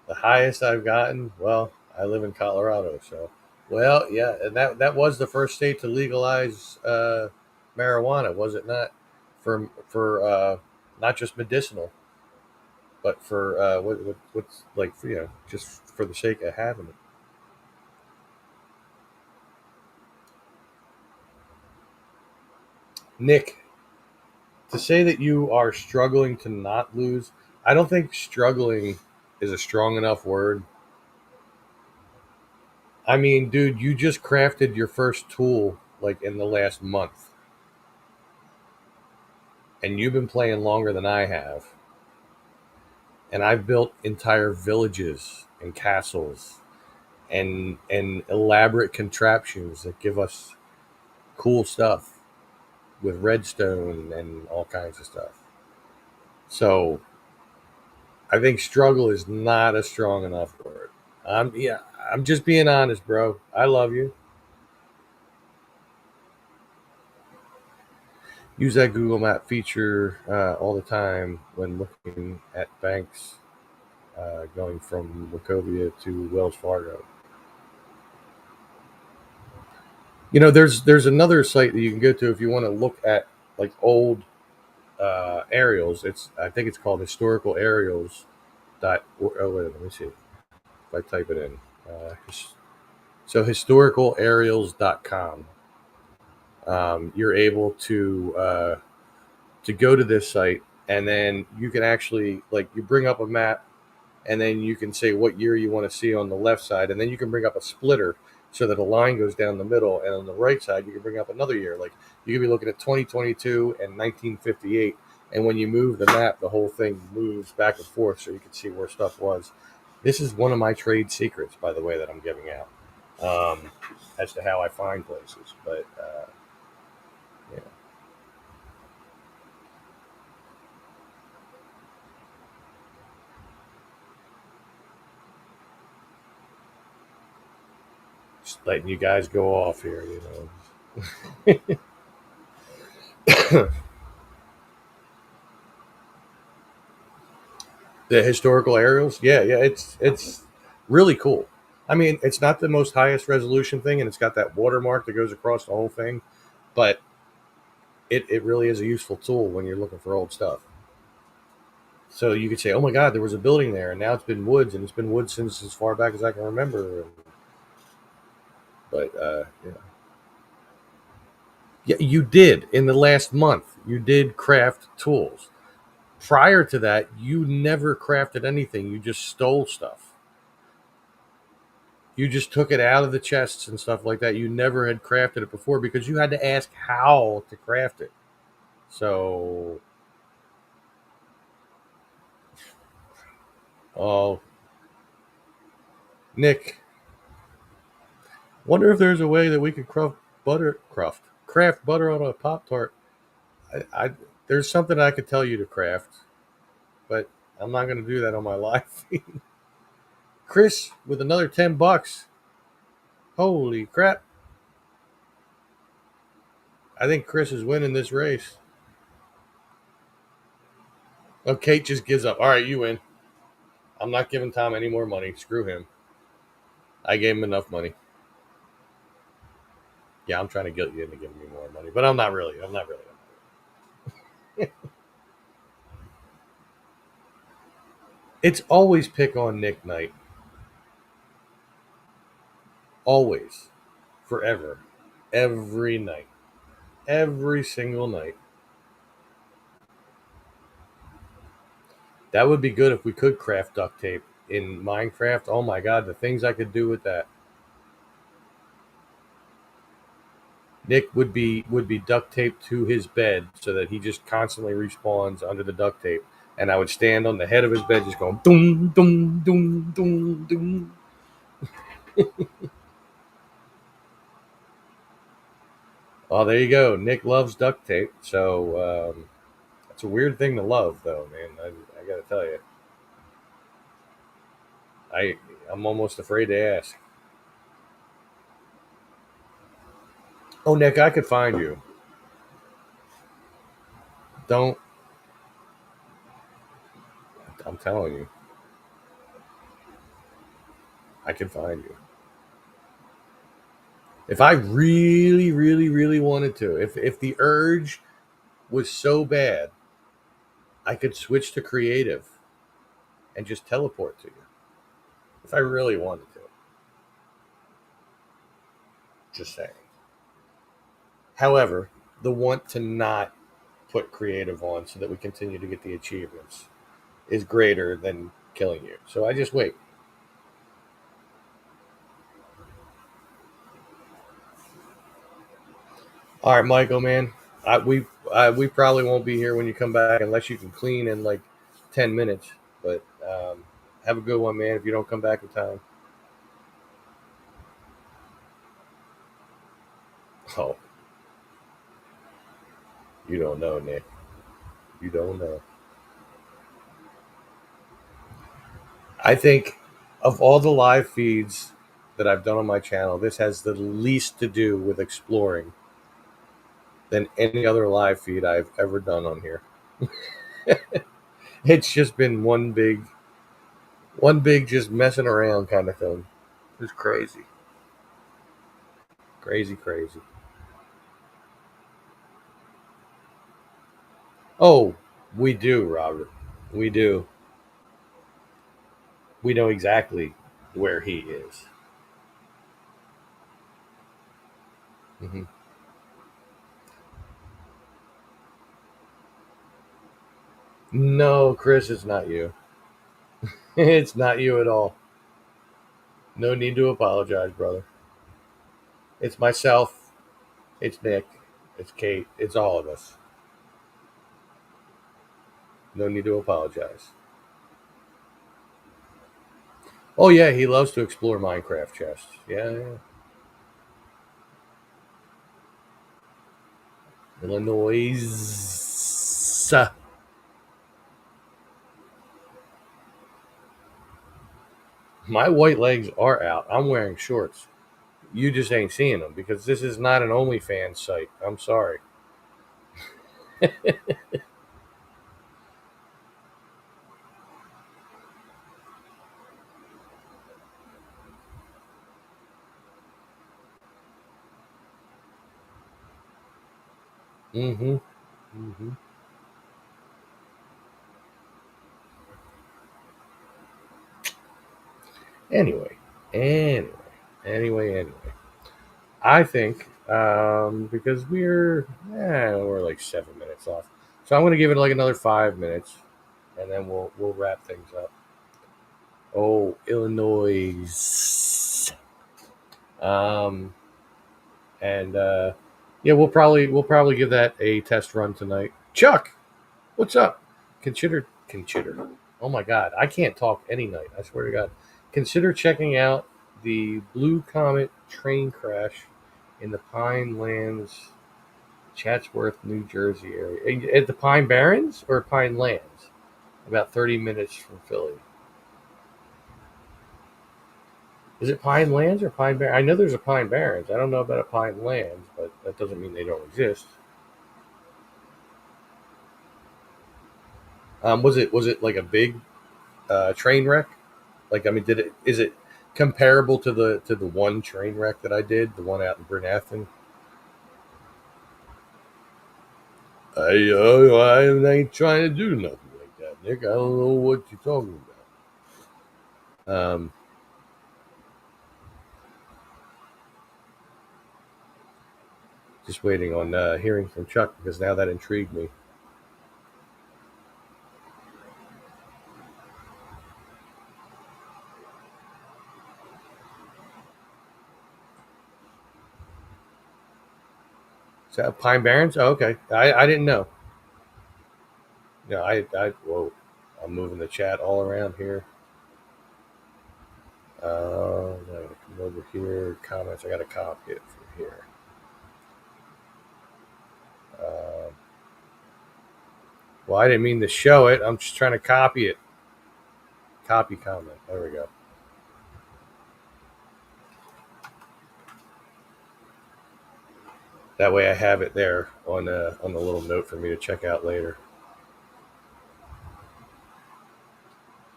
The highest I've gotten, well, I live in Colorado, so well, yeah, and that was the first state to legalize marijuana, was it not? For not just medicinal, but for what's like just for the sake of having it. Nick, to say that you are struggling to not lose, I don't think struggling is a strong enough word. I mean, dude, you just crafted your first tool like in the last month, and you've been playing longer than I have. And I've built entire villages and castles and elaborate contraptions that give us cool stuff with redstone and all kinds of stuff. So I think struggle is not a strong enough word. I'm just being honest, bro. I love you. Use that Google Map feature all the time when looking at banks going from Wachovia to Wells Fargo. There's another site that you can go to if you want to look at like old aerials. I think it's called historical aerials. Oh wait, let me see if I type it in. So historicalaerials.com. You're able to go to this site, and then you can actually like you bring up a map, and then you can say what year you want to see on the left side, and then you can bring up a splitter so that a line goes down the middle, and on the right side you can bring up another year. Like you could be looking at 2022 and 1958, and when you move the map, the whole thing moves back and forth so you can see where stuff was. This is one of my trade secrets, by the way, that I'm giving out as to how I find places. But yeah, just letting you guys go off here, The historical aerials, yeah, yeah, it's really cool. I mean, it's not the most highest resolution thing, and it's got that watermark that goes across the whole thing, but it really is a useful tool when you're looking for old stuff. So you could say, "Oh my God, there was a building there, and now it's been woods, and it's been woods since as far back as I can remember." But yeah, you did in the last month. You did craft tools. Prior to that, you never crafted anything. You just stole stuff. You just took it out of the chests and stuff like that. You never had crafted it before because you had to ask how to craft it. So, oh, Nick, wonder if there's a way that we could craft butter on a Pop Tart. I there's something I could tell you to craft, but I'm not going to do that on my live feed. Chris with another $10. Holy crap! I think Chris is winning this race. Oh, Kate just gives up. All right, you win. I'm not giving Tom any more money. Screw him. I gave him enough money. Yeah, I'm trying to guilt you into giving me more money, but I'm not really. I'm not really. It's always pick on Nick night. Always. Forever. Every night. Every single night. That would be good if we could craft duct tape in Minecraft. Oh my god, the things I could do with that. Nick would be duct taped to his bed so that he just constantly respawns under the duct tape, and I would stand on the head of his bed just going doom doom doom doom doom. Oh, there you go. Nick loves duct tape, so it's a weird thing to love, though, man. I got to tell you, I I'm almost afraid to ask. Oh, Nick, I could find you. Don't. I'm telling you, I can find you. If I really, really, really wanted to, if the urge was so bad, I could switch to creative and just teleport to you. If I really wanted to. Just saying. However, the want to not put creative on so that we continue to get the achievements is greater than killing you. So I just wait. All right, Michael, man. We probably won't be here when you come back unless you can clean in like 10 minutes. But have a good one, man. If you don't come back in time. Oh, you don't know, Nick. You don't know. I think of all the live feeds that I've done on my channel, this has the least to do with exploring than any other live feed I've ever done on here. It's just been one big just messing around kind of thing. It's crazy. Crazy, crazy. Oh, we do, Robert. We do. We know exactly where he is. Hmm. No, Chris, it's not you. It's not you at all. No need to apologize, brother. It's myself. It's Nick. It's Kate. It's all of us. No need to apologize. Oh yeah, he loves to explore Minecraft chests. Yeah, yeah. Illinois. My white legs are out. I'm wearing shorts. You just ain't seeing them because this is not an OnlyFans site. I'm sorry. Mm-hmm. Mm-hmm. Anyway, anyway, anyway. I think because we're like 7 minutes off, so I'm going to give it like another 5 minutes, and then we'll wrap things up. Oh, Illinois. Um, and yeah, we'll probably give that a test run tonight. Chuck, what's up? Consider. Oh my God, I can't talk any night. I swear to God. Consider checking out the Blue Comet train crash in the Pine Lands, Chatsworth, New Jersey area. At the Pine Barrens or Pine Lands? About 30 minutes from Philly. Is it Pine Lands or Pine Barrens? I know there's a Pine Barrens. I don't know about a Pine Lands, but that doesn't mean they don't exist. Was it like a big train wreck? Like, I mean, is it comparable to the one train wreck that I did, the one out in Bryn Athyn? I ain't trying to do nothing like that, Nick. I don't know what you're talking about. Just waiting on hearing from Chuck because now that intrigued me. Pine Barrens? Oh, okay. I didn't know. No, whoa. I'm moving the chat all around here. I gotta come over here. Comments. I got to copy it from here. Uh, well, I didn't mean to show it. I'm just trying to copy it. Copy comment. There we go. That way I have it there on the little note for me to check out later.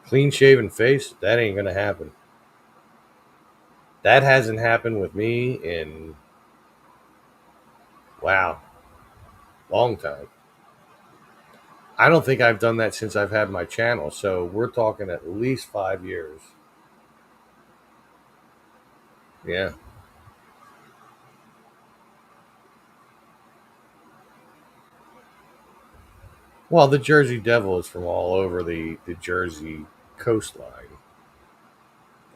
Clean shaven face? That ain't gonna happen. That hasn't happened with me in, wow, long time. I don't think I've done that since I've had my channel. So we're talking at least 5 years. Yeah. Well, the Jersey Devil is from all over the Jersey coastline.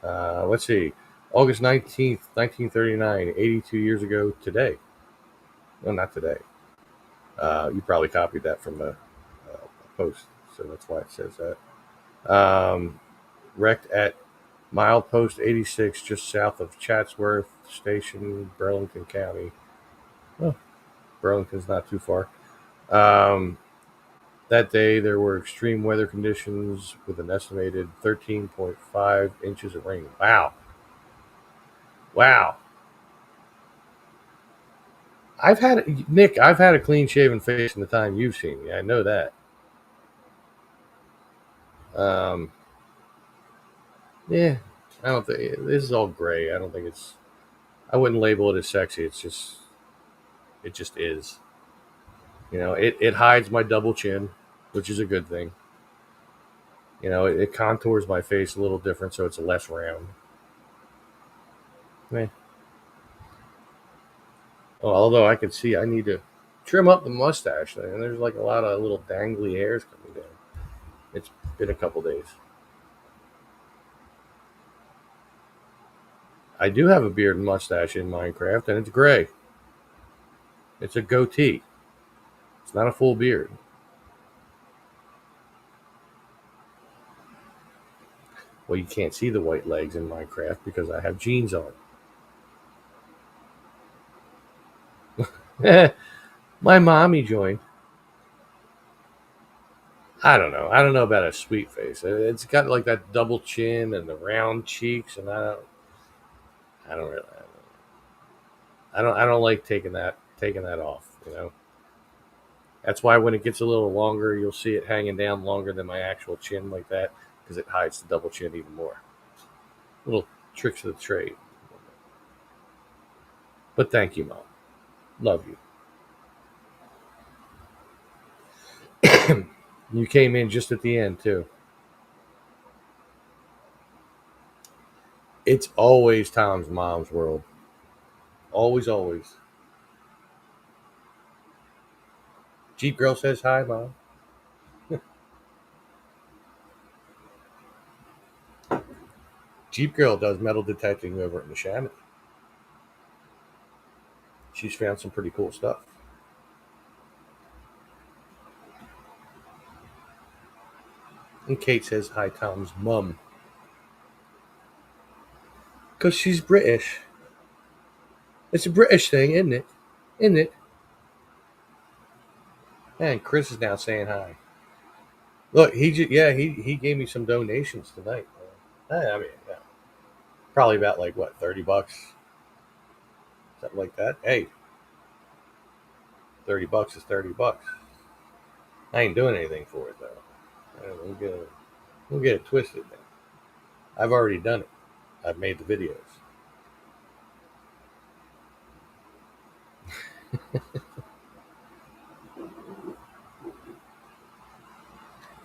Let's see. August 19th, 1939, 82 years ago today. No, not today. You probably copied that from a post, so that's why it says that. Wrecked at milepost 86, just south of Chatsworth Station, Burlington County. Oh, Burlington's not too far. That day, there were extreme weather conditions with an estimated 13.5 inches of rain. Wow. Wow. I've had a clean shaven face in the time you've seen me. I know that. Um, yeah, I don't think this is all gray. I don't think it's. I wouldn't label it as sexy. It just is. It hides my double chin, which is a good thing. It contours my face a little different, so it's less round. Eh. Oh, although I can see I need to trim up the mustache, and there's like a lot of little dangly hairs coming down. It's been a couple days. I do have a beard and mustache in Minecraft, and it's gray. It's a goatee. It's not a full beard. Well, you can't see the white legs in Minecraft because I have jeans on. My mommy joined. I don't know. I don't know about a sweet face. It's got like that double chin and the round cheeks, and I don't really. I don't like taking that off. That's why when it gets a little longer, you'll see it hanging down longer than my actual chin like that because it hides the double chin even more. Little tricks of the trade. But thank you, Mom. Love you. You came in just at the end too. It's always Tom's mom's world. Always, always. Jeep Girl says hi, Mom. Jeep Girl does metal detecting over in the Neshaminy. She's found some pretty cool stuff. And Kate says hi, Tom's mum. Because she's British. It's a British thing, isn't it? Isn't it? And Chris is now saying hi. Look, he gave me some donations tonight. I mean, yeah, probably about like what, $30, something like that. Hey, $30 is $30. I ain't doing anything for it though. We'll get it twisted. Then. I've already done it. I've made the videos.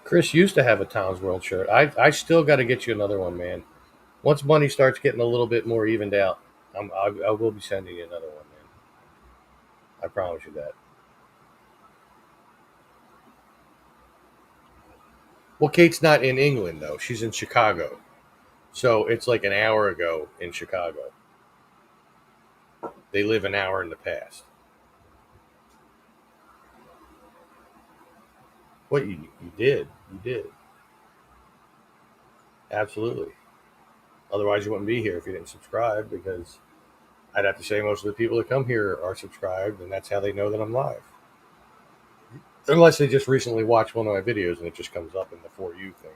Chris used to have a Tom's World shirt. I still got to get you another one, man. Once money starts getting a little bit more evened out, I will be sending you another one, man. I promise you that. Well, Kate's not in England though; she's in Chicago, so it's like an hour ago in Chicago. They live an hour in the past. What you did? You did. Absolutely. Otherwise, you wouldn't be here if you didn't subscribe, because I'd have to say most of the people that come here are subscribed, and that's how they know that I'm live. Unless they just recently watched one of my videos and it just comes up in the For You thing.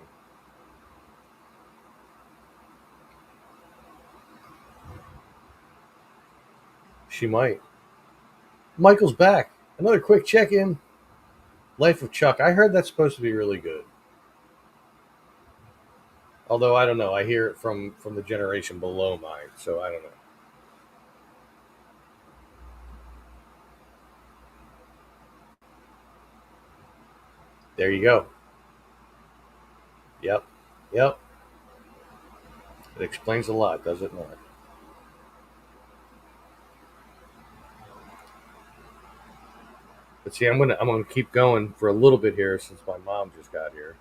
She might. Michael's back. Another quick check in. Life of Chuck. I heard that's supposed to be really good. Although I don't know. I hear it from the generation below mine, so I don't know. There you go. Yep. Yep. It explains a lot, does it not? But see, I'm gonna keep going for a little bit here since my mom just got here.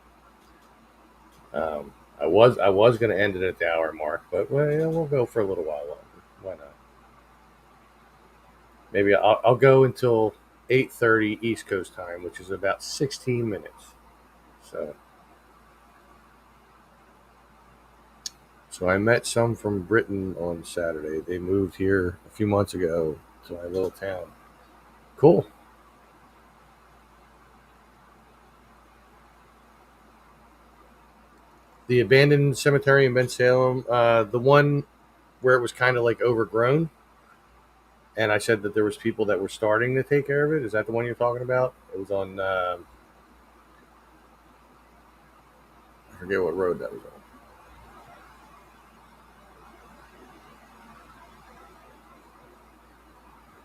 I was gonna end it at the hour mark, but well, yeah, we'll go for a little while longer. Why not? Maybe I'll go until 8:30 East Coast time, which is about 16 minutes. So, so I met some from Britain on Saturday. They moved here a few months ago to my little town. Cool. The abandoned cemetery in Ben Salem, the one where it was kind of like overgrown, and I said that there was people that were starting to take care of it. Is that the one you're talking about? It was on I forget what road that was on.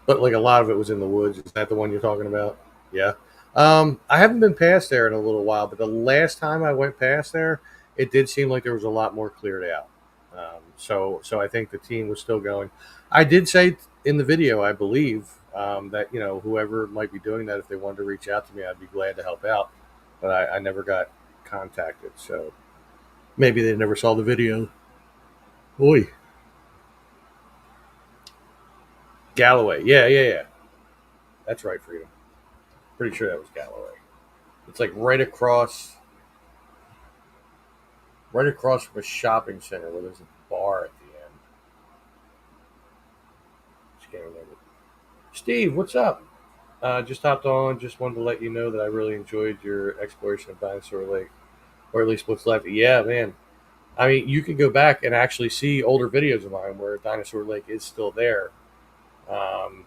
But like a lot of it was in the woods. Is that the one you're talking about? Yeah. I haven't been past there in a little while, but the last time I went past there, it did seem like there was a lot more cleared out. So I think the team was still going. I did say in the video, I believe, that whoever might be doing that, if they wanted to reach out to me, I'd be glad to help out. But I never got contacted, so maybe they never saw the video. Oi, Galloway. Yeah, yeah, yeah. That's right, Freedom. Pretty sure that was Galloway. It's like right across from a shopping center where there's a bar at the end. Just can't remember. Steve, what's up? Just hopped on. Just wanted to let you know that I really enjoyed your exploration of Dinosaur Lake, or at least what's left. Yeah, man. I mean, you can go back and actually see older videos of mine where Dinosaur Lake is still there. Um,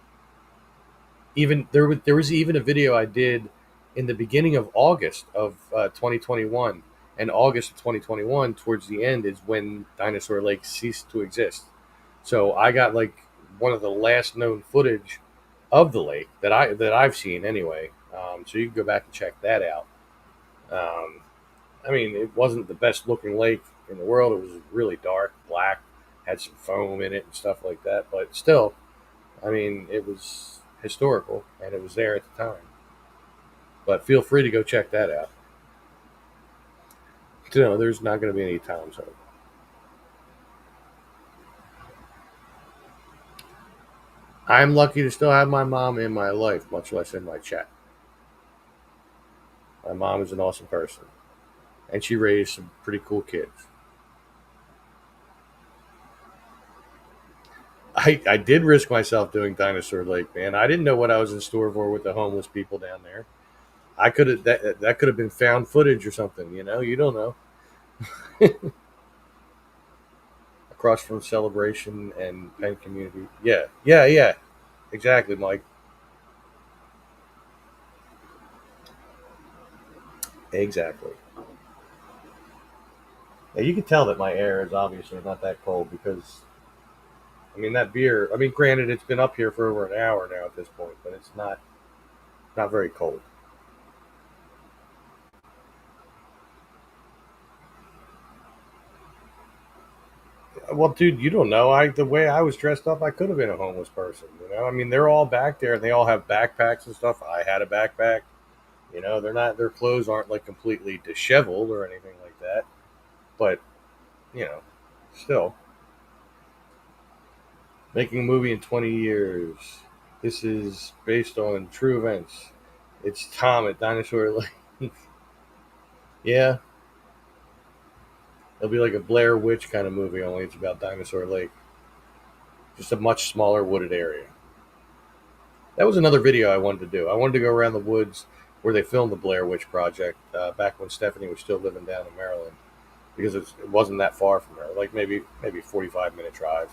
even there was even a video I did in the beginning of August of 2021, and August of 2021 towards the end is when Dinosaur Lake ceased to exist. So I got like one of the last known footage of the lake that I've seen anyway. So you can go back and check that out. Um, I mean, it wasn't the best looking lake in the world. It was really dark, black, had some foam in it and stuff like that. But still, I mean, it was historical and it was there at the time. But feel free to go check that out. No, there's not going to be any time zone. I'm lucky to still have my mom in my life, much less in my chat. My mom is an awesome person, and she raised some pretty cool kids. I did risk myself doing Dinosaur Lake, man. I didn't know what I was in store for with the homeless people down there. I could have that could have been found footage or something. You don't know. Across from Celebration and Penn Community. Yeah, yeah, yeah. Exactly, Mike. Exactly. Yeah, you can tell that my air is obviously not that cold because I mean that beer. I mean, granted, it's been up here for over an hour now at this point, but it's not very cold. Well, dude, you don't know. The way I was dressed up, I could have been a homeless person. I mean, they're all back there, and they all have backpacks and stuff. I had a backpack. They're not. Their clothes aren't like completely disheveled or anything like that. But you know, still making a movie in 20 years. This is based on true events. It's Tom at Dinosaur Lake. Yeah, it'll be like a Blair Witch kind of movie, only it's about Dinosaur Lake. Just a much smaller wooded area. That was another video I wanted to do. I wanted to go around the woods where they filmed the Blair Witch Project back when Stephanie was still living down in Maryland, because it wasn't that far from her, like maybe 45-minute drive.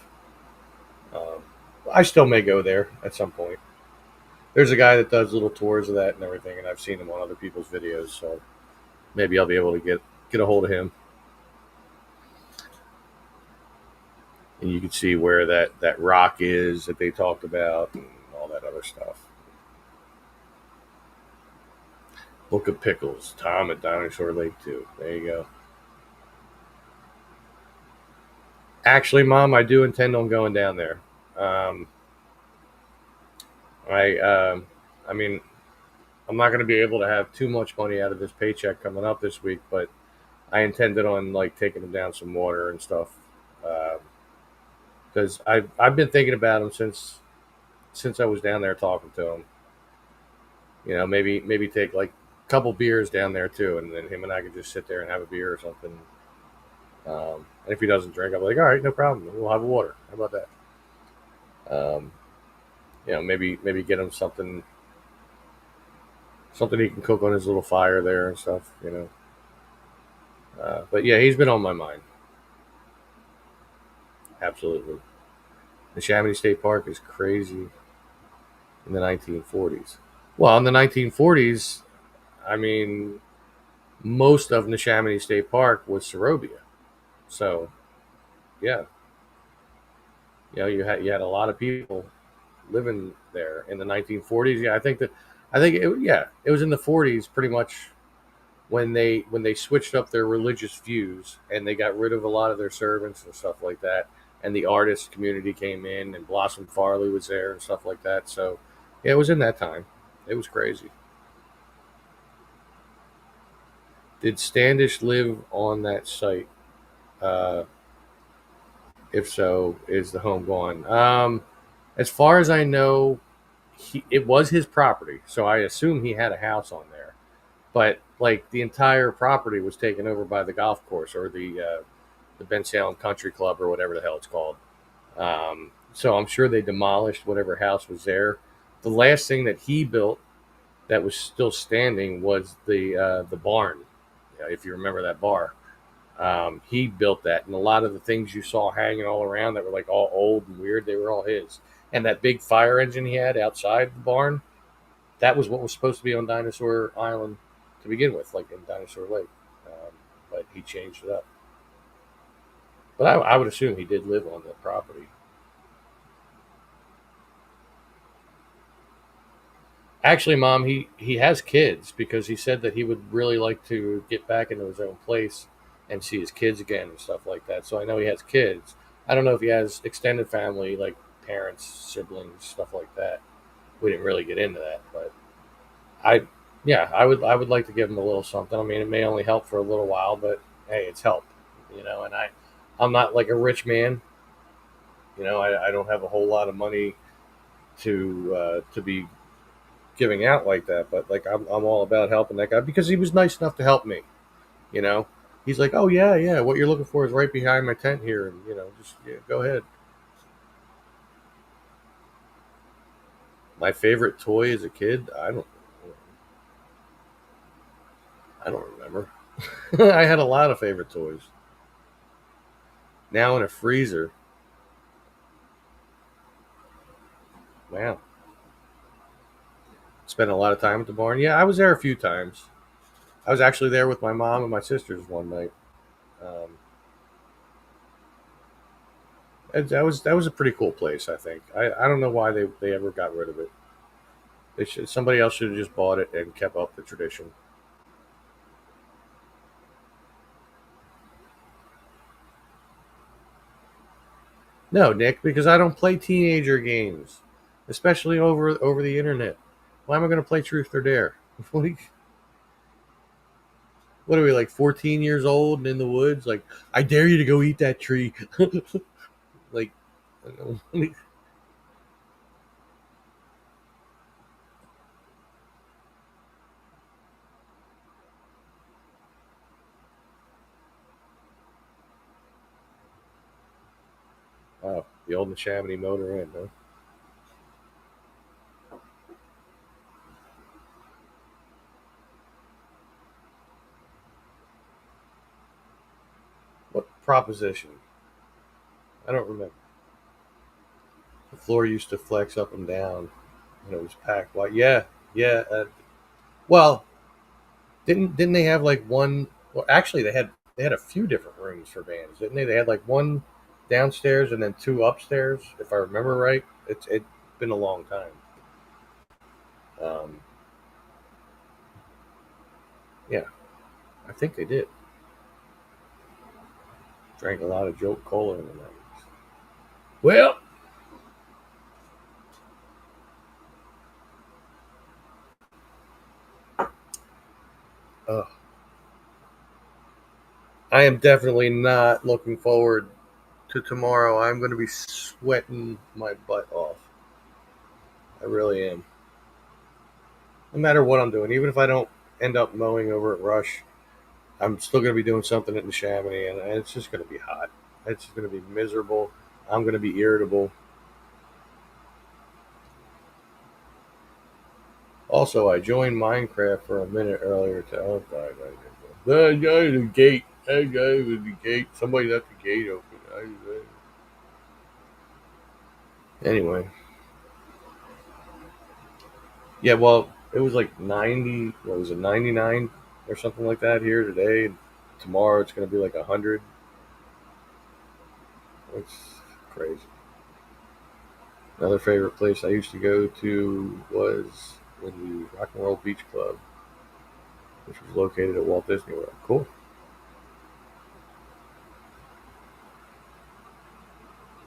Um, I still may go there at some point. There's a guy that does little tours of that and everything, and I've seen him on other people's videos, so maybe I'll be able to get a hold of him, and you can see where that rock is that they talked about and all that other stuff. Book of Pickles, Tom at Dinosaur Lake too. There you go. Actually, Mom, I do intend on going down there. Um, I I mean, I'm not going to be able to have too much money out of this paycheck coming up this week, but I intended on like taking him down some water and stuff, because I've been thinking about him since I was down there talking to him. You know, maybe take like a couple beers down there too, and then him and I could just sit there and have a beer or something. And if he doesn't drink, I'll be like, all right, no problem. We'll have water. How about that? Um, you know, maybe get him something he can cook on his little fire there and stuff. You know, but yeah, he's been on my mind. Absolutely. The Chamonix State Park is crazy in the 1940s. Well, in the 1940s, I mean, most of Neshaminy State Park was Serobia. So, yeah, you had a lot of people living there in the 1940s. Yeah, I think it was in the 40s pretty much when they switched up their religious views and they got rid of a lot of their servants and stuff like that, and the artist community came in and Blossom Farley was there and stuff like that. So, yeah, it was in that time. It was crazy. Did Standish live on that site? Uh, if so, is the home gone? As far as I know, it was his property, so I assume he had a house on there. But like the entire property was taken over by the golf course or the Ben Salem Country Club or whatever the hell it's called. So I'm sure they demolished whatever house was there. The last thing that he built that was still standing was the barn. Yeah, if you remember that bar. He built that, and a lot of the things you saw hanging all around that were like all old and weird, they were all his. And that big fire engine he had outside the barn, that was what was supposed to be on Dinosaur Island to begin with, like in Dinosaur Lake. But he changed it up. But I would assume he did live on the property. Actually, Mom, he has kids because he said that he would really like to get back into his own place and see his kids again and stuff like that. So I know he has kids. I don't know if he has extended family like parents, siblings, stuff like that. We didn't really get into that, but I yeah, I would like to give him a little something. I mean, it may only help for a little while, but hey, it's help, you know. And I'm not like a rich man, you know. I don't have a whole lot of money to be giving out like that, but like I'm all about helping that guy because he was nice enough to help me. You know, he's like, oh yeah, yeah, what you're looking for is right behind my tent here, and you know, just yeah, go ahead. My favorite toy as a kid, I don't remember. I had a lot of favorite toys. Now in a freezer, wow, spent a lot of time at the barn. Yeah, I was there a few times. I was actually there with my mom and my sisters one night. Um, and that was a pretty cool place. I think I don't know why they ever got rid of it. Somebody else should have just bought it and kept up the tradition. No, Nick, because I don't play teenager games, especially over the internet. Why am I going to play Truth or Dare? What are we like 14 years old and in the woods? Like I dare you to go eat that tree. Like The old Neshaminy Motor Inn, huh? What proposition? I don't remember. The floor used to flex up and down, and it was packed. Why? Yeah, yeah. Well, didn't they have like one? Well, actually, they had a few different rooms for bands, didn't they? They had like one downstairs and then two upstairs, if I remember right. It's been a long time. Um, yeah, I think they did. Drank a lot of Joke Cola in the night. Well, uh, I am definitely not looking forward to tomorrow. I'm going to be sweating my butt off. I really am. No matter what I'm doing, even if I don't end up mowing over at Rush, I'm still going to be doing something at the Chamonix, and it's just going to be hot. It's going to be miserable. I'm going to be irritable. Also, I joined Minecraft for a minute earlier. Oh, God. The guy at the gate. That guy with the gate. Somebody left the gate open. Anyway. Yeah, well, it was like 90. What was it, 99 or something like that here today. Tomorrow it's going to be like 100. It's crazy. Another favorite place I used to go to was in the Rock and Roll Beach Club, which was located at Walt Disney World. Cool.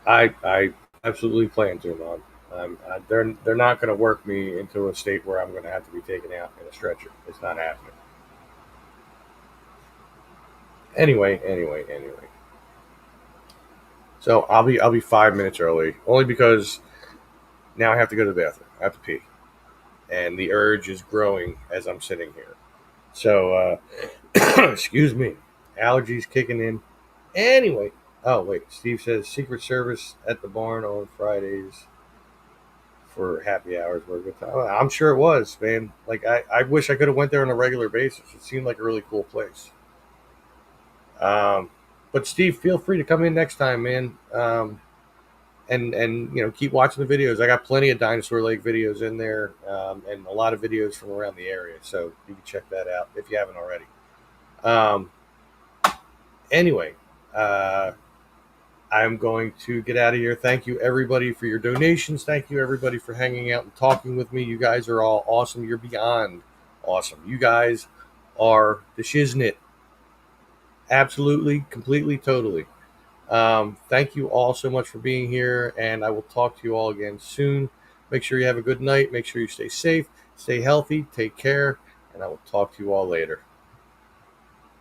I absolutely plan to, Mom. They're not going to work me into a state where I'm going to have to be taken out in a stretcher. It's not happening. Anyway. So I'll be 5 minutes early, only because now I have to go to the bathroom. I have to pee, and the urge is growing as I'm sitting here. So excuse me, allergies kicking in. Anyway, oh wait, Steve says Secret Service at the barn on Fridays for happy hours were a good time. I'm sure it was, man. Like I wish I could have went there on a regular basis. It seemed like a really cool place. Um, but Steve, feel free to come in next time, man. And keep watching the videos. I got plenty of Dinosaur Lake videos in there, and a lot of videos from around the area. So you can check that out if you haven't already. Um, anyway, uh, I'm going to get out of here. Thank you, everybody, for your donations. Thank you, everybody, for hanging out and talking with me. You guys are all awesome. You're beyond awesome. You guys are the shiznit. Absolutely, completely, totally. Thank you all so much for being here, and I will talk to you all again soon. Make sure you have a good night. Make sure you stay safe, stay healthy, take care, and I will talk to you all later.